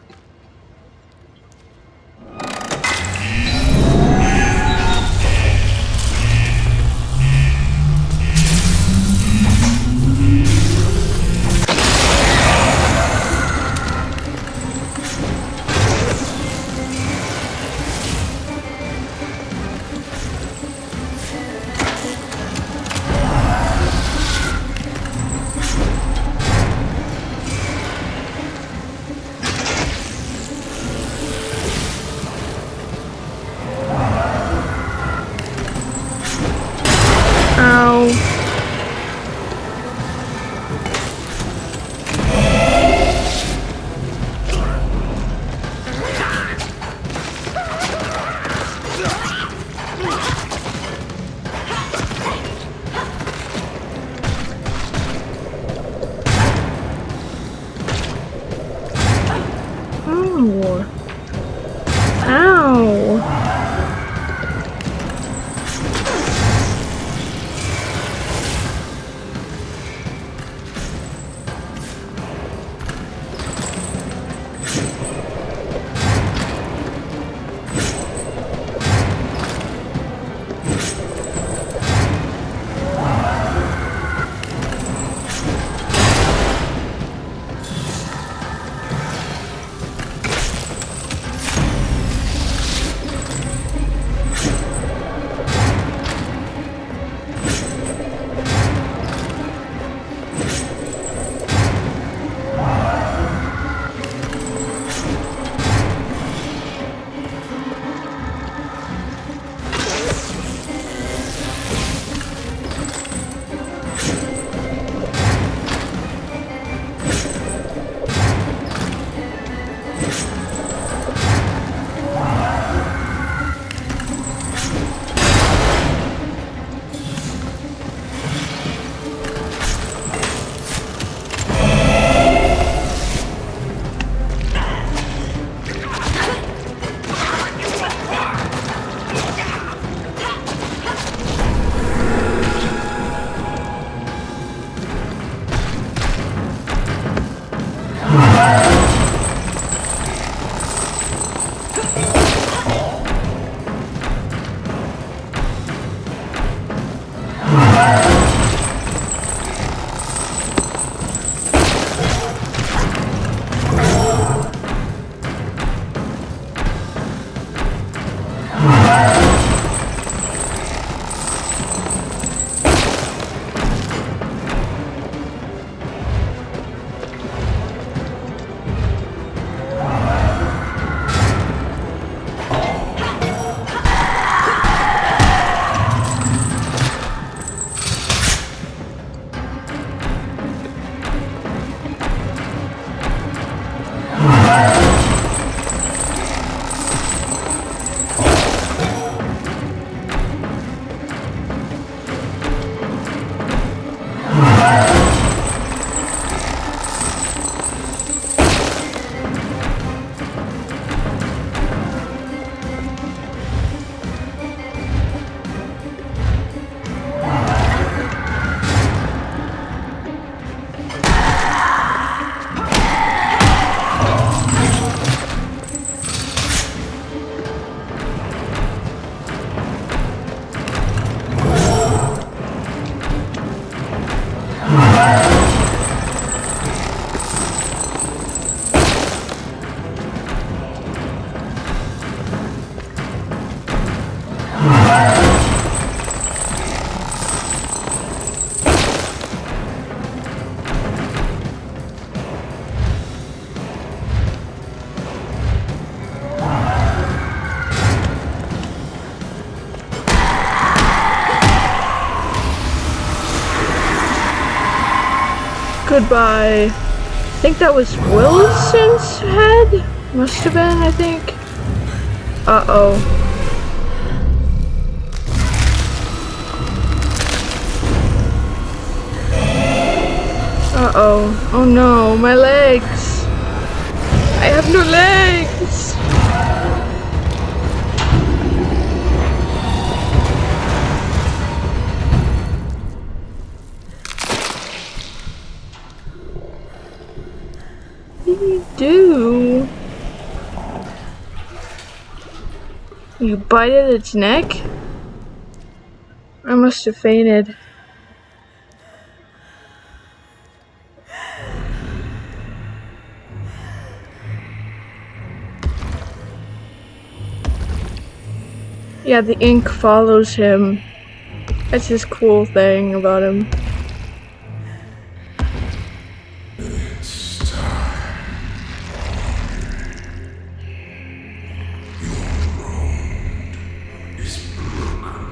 [SPEAKER 1] Ow. Ow. Ow. Goodbye. I think that was Wilson's head? Must have been, I think. Uh-oh. Uh-oh. Oh no, my legs! I have no legs! What do you do? You bite at its neck? I must have fainted. Yeah, the ink follows him. That's his cool thing about him.
[SPEAKER 13] It's time. Your road is broken.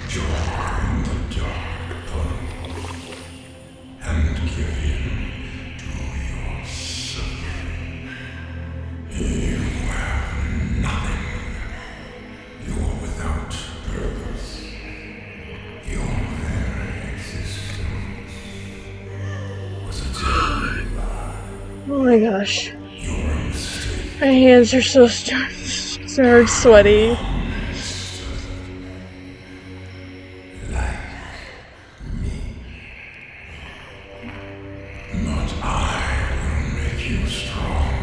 [SPEAKER 13] Join the dark tunnel and give in to your suffering. You have nothing. You are without purpose. Your very existence was a terrible lie.
[SPEAKER 1] Oh my gosh.
[SPEAKER 13] You were a mistake.
[SPEAKER 1] My hands are so sweaty.
[SPEAKER 13] Like me. Not I will make you strong.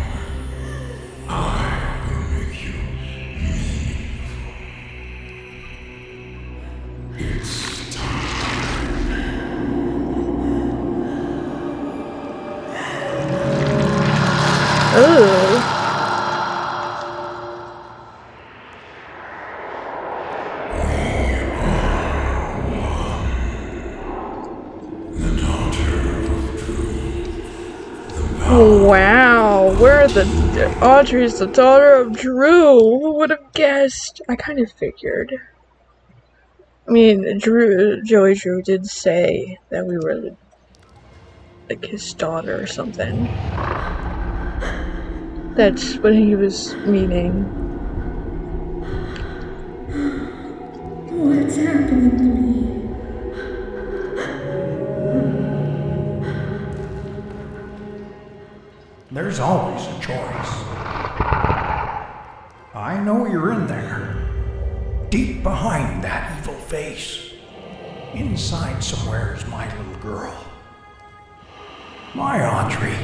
[SPEAKER 13] I will make you meaningful. It's
[SPEAKER 1] Ooh. Oh wow, Audrey's the daughter of Drew. Who would have guessed? I kind of figured. I mean, Joey Drew did say that we were like his daughter or something. That's what he was meaning.
[SPEAKER 11] What's happening to me?
[SPEAKER 15] There's always a choice. I know you're in there. Deep behind that evil face. Inside somewhere is my little girl. My Audrey.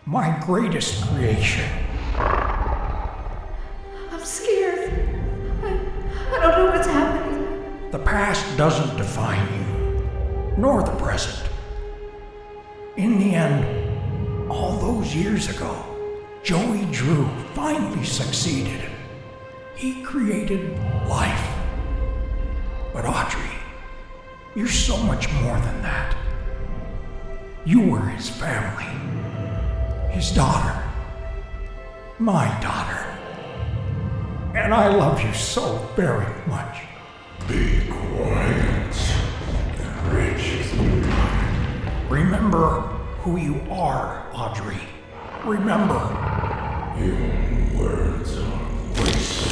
[SPEAKER 15] My greatest creation.
[SPEAKER 4] I'm scared. I don't know what's happening.
[SPEAKER 15] The past doesn't define you, nor the present. In the end, all those years ago, Joey Drew finally succeeded. He created life. But Audrey, you're so much more than that. You were his family. His daughter. My daughter. And I love you so very much.
[SPEAKER 13] be quiet and rich.
[SPEAKER 15] Remember who you are, Audrey. Remember.
[SPEAKER 13] Your words are waste.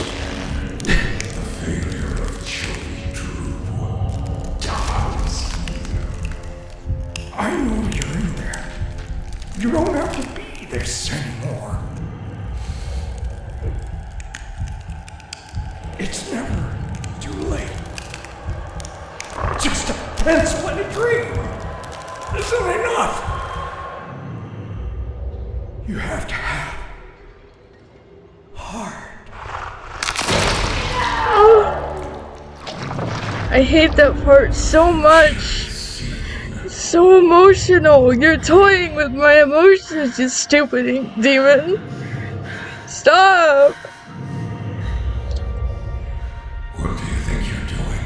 [SPEAKER 13] The failure of Joey Drew dies.
[SPEAKER 15] I know you're in there. You don't have to be this anymore. It's never too late. Just a pencil and a dream isn't enough. You have to have heart.
[SPEAKER 1] I hate that part so much. It's so emotional. You're toying with my emotions, you stupid demon. Stop.
[SPEAKER 13] What do you think you're doing?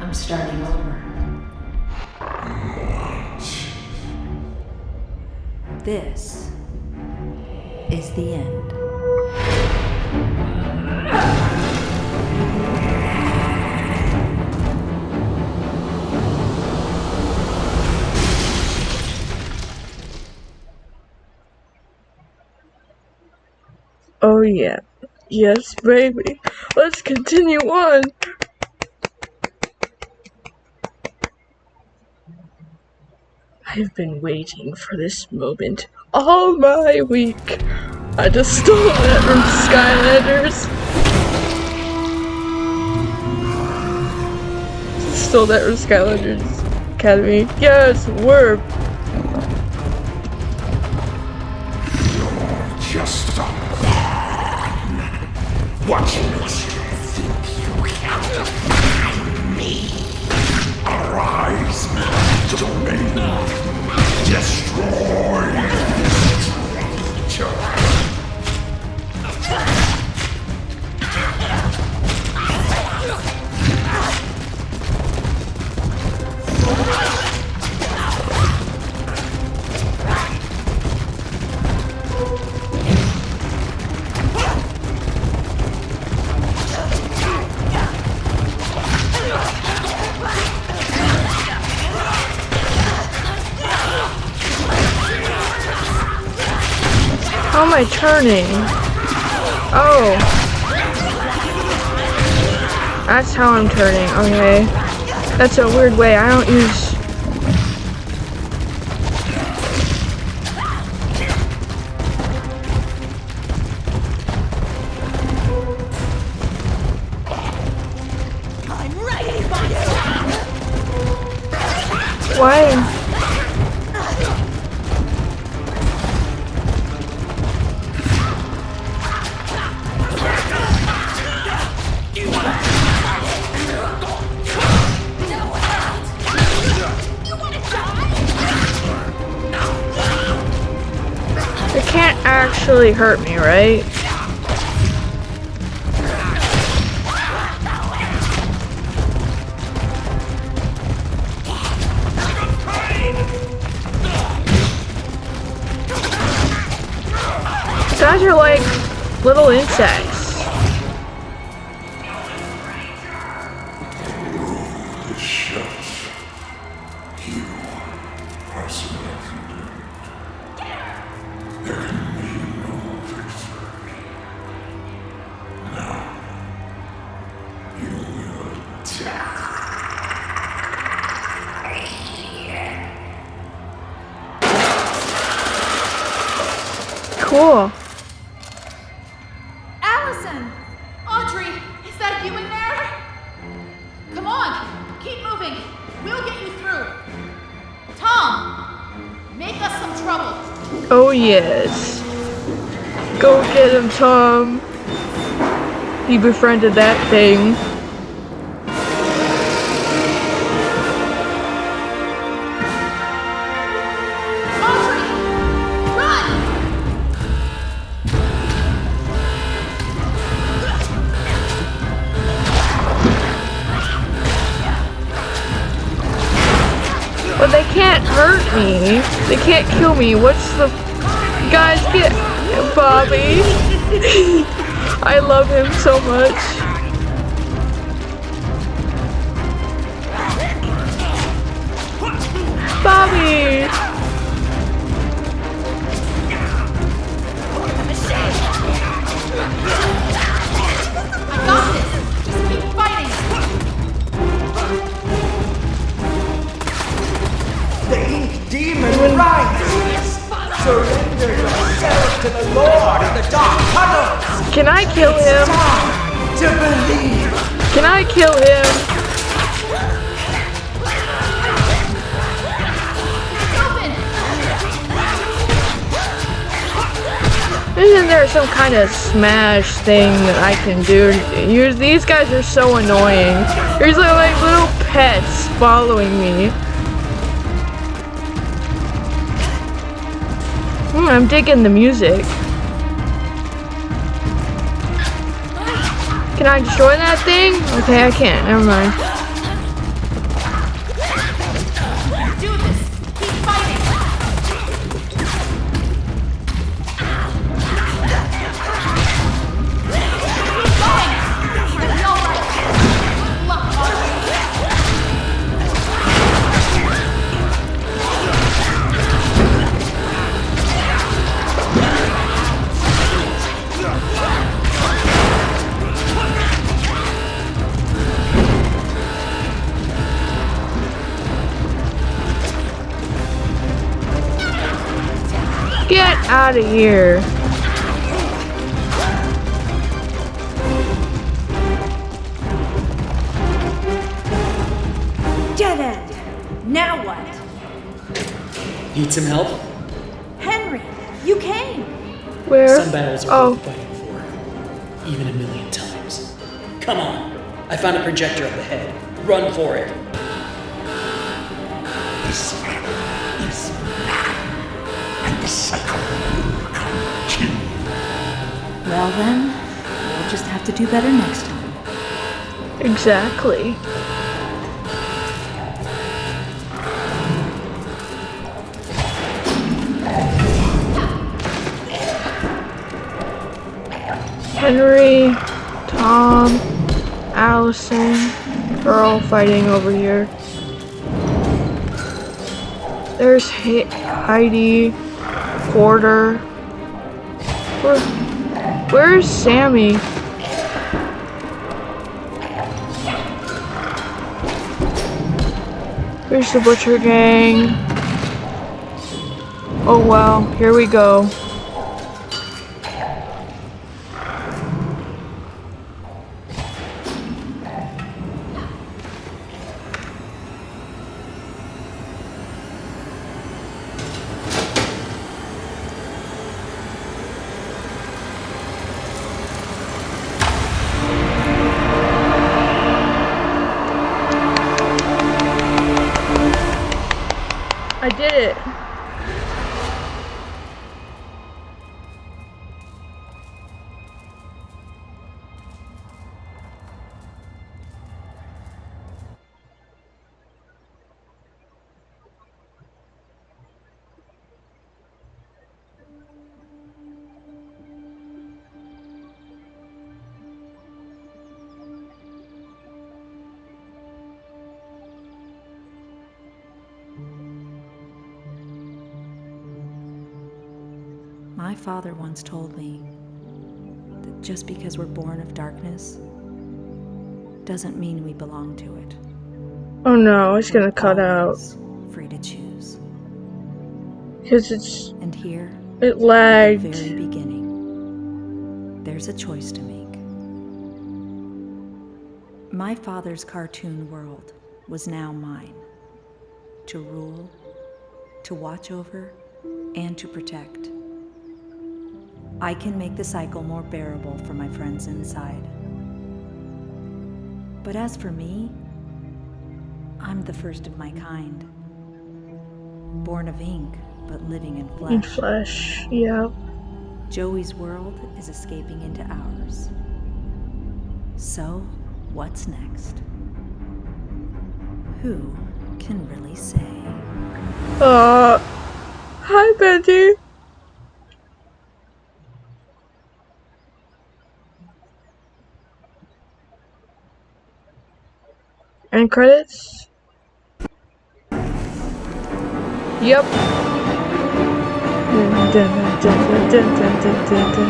[SPEAKER 4] I'm starting over.
[SPEAKER 13] What?
[SPEAKER 3] This is the end.
[SPEAKER 1] Oh yeah. Yes, baby. Let's continue on. I've been waiting for this moment all my week. I just stole that from Skylanders. Stole that from Skylanders Academy. Yes, we're
[SPEAKER 13] Just stop. What makes you think you can defy me? Arise, domain. Destroy this creature.
[SPEAKER 1] How am I turning? Oh. That's how I'm turning, okay. That's a weird way. I don't use...
[SPEAKER 4] I'm ready for you.
[SPEAKER 1] Why? It can't actually hurt me, right? These guys are like little insects.
[SPEAKER 13] The shut. You are surrounded. There can be no victory. Now, you will die.
[SPEAKER 1] Cool.
[SPEAKER 6] Allison! Audrey, is that you in there? Come on, keep moving. We'll get you through. Tom, make us some trouble.
[SPEAKER 1] Oh yes. Go get him, Tom. He befriended that thing.
[SPEAKER 6] Audrey, run!
[SPEAKER 1] But they can't hurt me. They can't kill me. What's the... Guys, get... Bobby. I love him so much. Bobby!
[SPEAKER 6] I got this. Just keep fighting.
[SPEAKER 10] The ink demon rises! Surrender yourself to the Lord of the Dark Tunnels!
[SPEAKER 1] Can I kill him?
[SPEAKER 10] To believe!
[SPEAKER 1] Can I kill him? Isn't there some kind of smash thing that I can do? These guys are so annoying. There's like little pets following me. I'm digging the music. Can I destroy that thing? Okay, I can't. Never mind.
[SPEAKER 6] Do this. Keep fighting. Keep going. You'll be all right. Good luck, Audrey.
[SPEAKER 1] Get out of here.
[SPEAKER 3] Dead end. Now what?
[SPEAKER 16] Need some help?
[SPEAKER 3] Henry, you came.
[SPEAKER 1] Where?
[SPEAKER 16] Some battles are worth fighting for, even a million times. Come on, I found a projector up ahead. Run for it.
[SPEAKER 13] This man is mad, and the cycle will continue.
[SPEAKER 3] Well then, we'll just have to do better next time.
[SPEAKER 1] Exactly. Henry, Tom, Allison, are all fighting over here. There's Heidi, Porter. Where's Sammy? Here's the Butcher Gang. Oh well, here we go. I did it.
[SPEAKER 3] My father once told me that just because we're born of darkness doesn't mean we belong to it.
[SPEAKER 1] Oh no, it's gonna cut out.
[SPEAKER 3] Free to choose.
[SPEAKER 1] Because it's...
[SPEAKER 3] And here,
[SPEAKER 1] it lagged.
[SPEAKER 3] at the very beginning, there's a choice to make. My father's cartoon world was now mine. To rule, to watch over, and to protect. I can make the cycle more bearable for my friends inside. But as for me, I'm the first of my kind. Born of ink, but living in flesh.
[SPEAKER 1] In flesh, yeah.
[SPEAKER 3] Joey's world is escaping into ours. So, what's next? Who can really say?
[SPEAKER 1] Hi Betty. End credits? Yep. Dun, dun, dun, dun, dun, dun, dun, dun.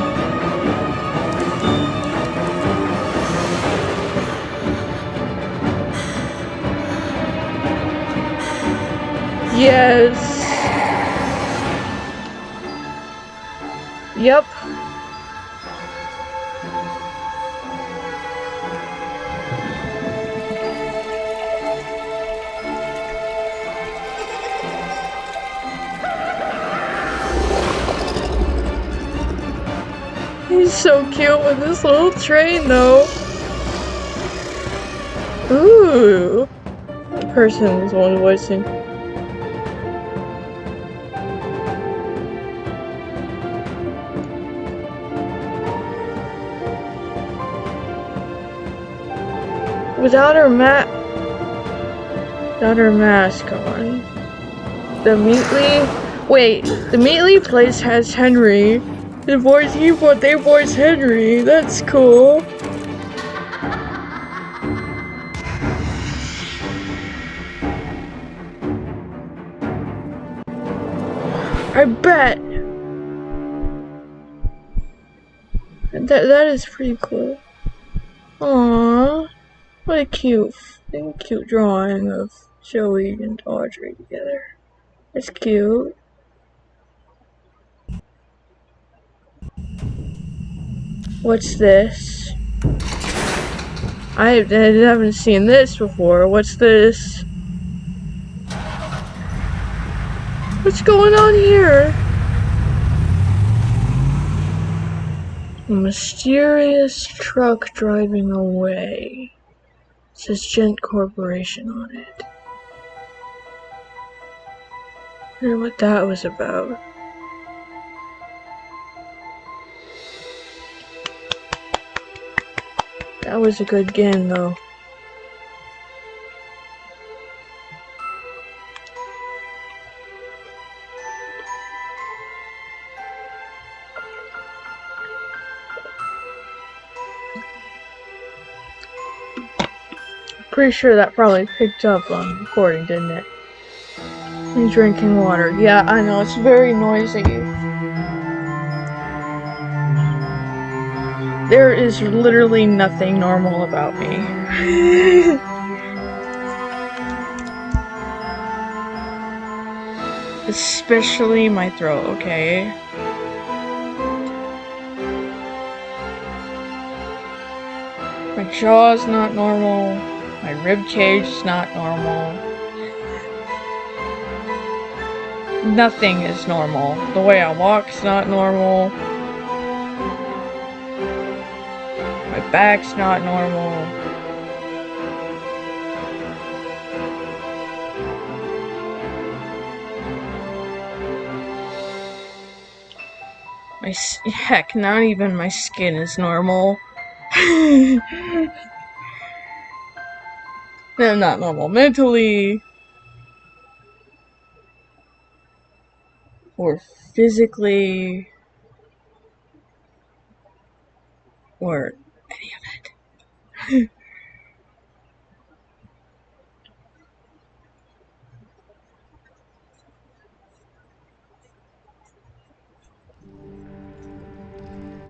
[SPEAKER 1] Yes. Yep. He's so cute with this little train though. Ooh. The person is one voicing. Without her mask on. The Meatly place has Henry. They voice Henry. That's cool. I bet. That is pretty cool. Aww. What a cute drawing of Joey and Audrey together. It's cute. What's this? I haven't seen this before. What's this? What's going on here? A mysterious truck driving away. It says Gent Corporation on it. I wonder what that was about. That was a good game, though. Pretty sure that probably picked up on recording, didn't it? Me drinking water. Yeah, I know, it's very noisy. There is literally nothing normal about me. Especially my throat, okay? My jaw's not normal. My rib cage is not normal. Nothing is normal. The way I walk's not normal. My back's not normal. Heck, not even my skin is normal. I'm not normal mentally. Or physically. Or any of it.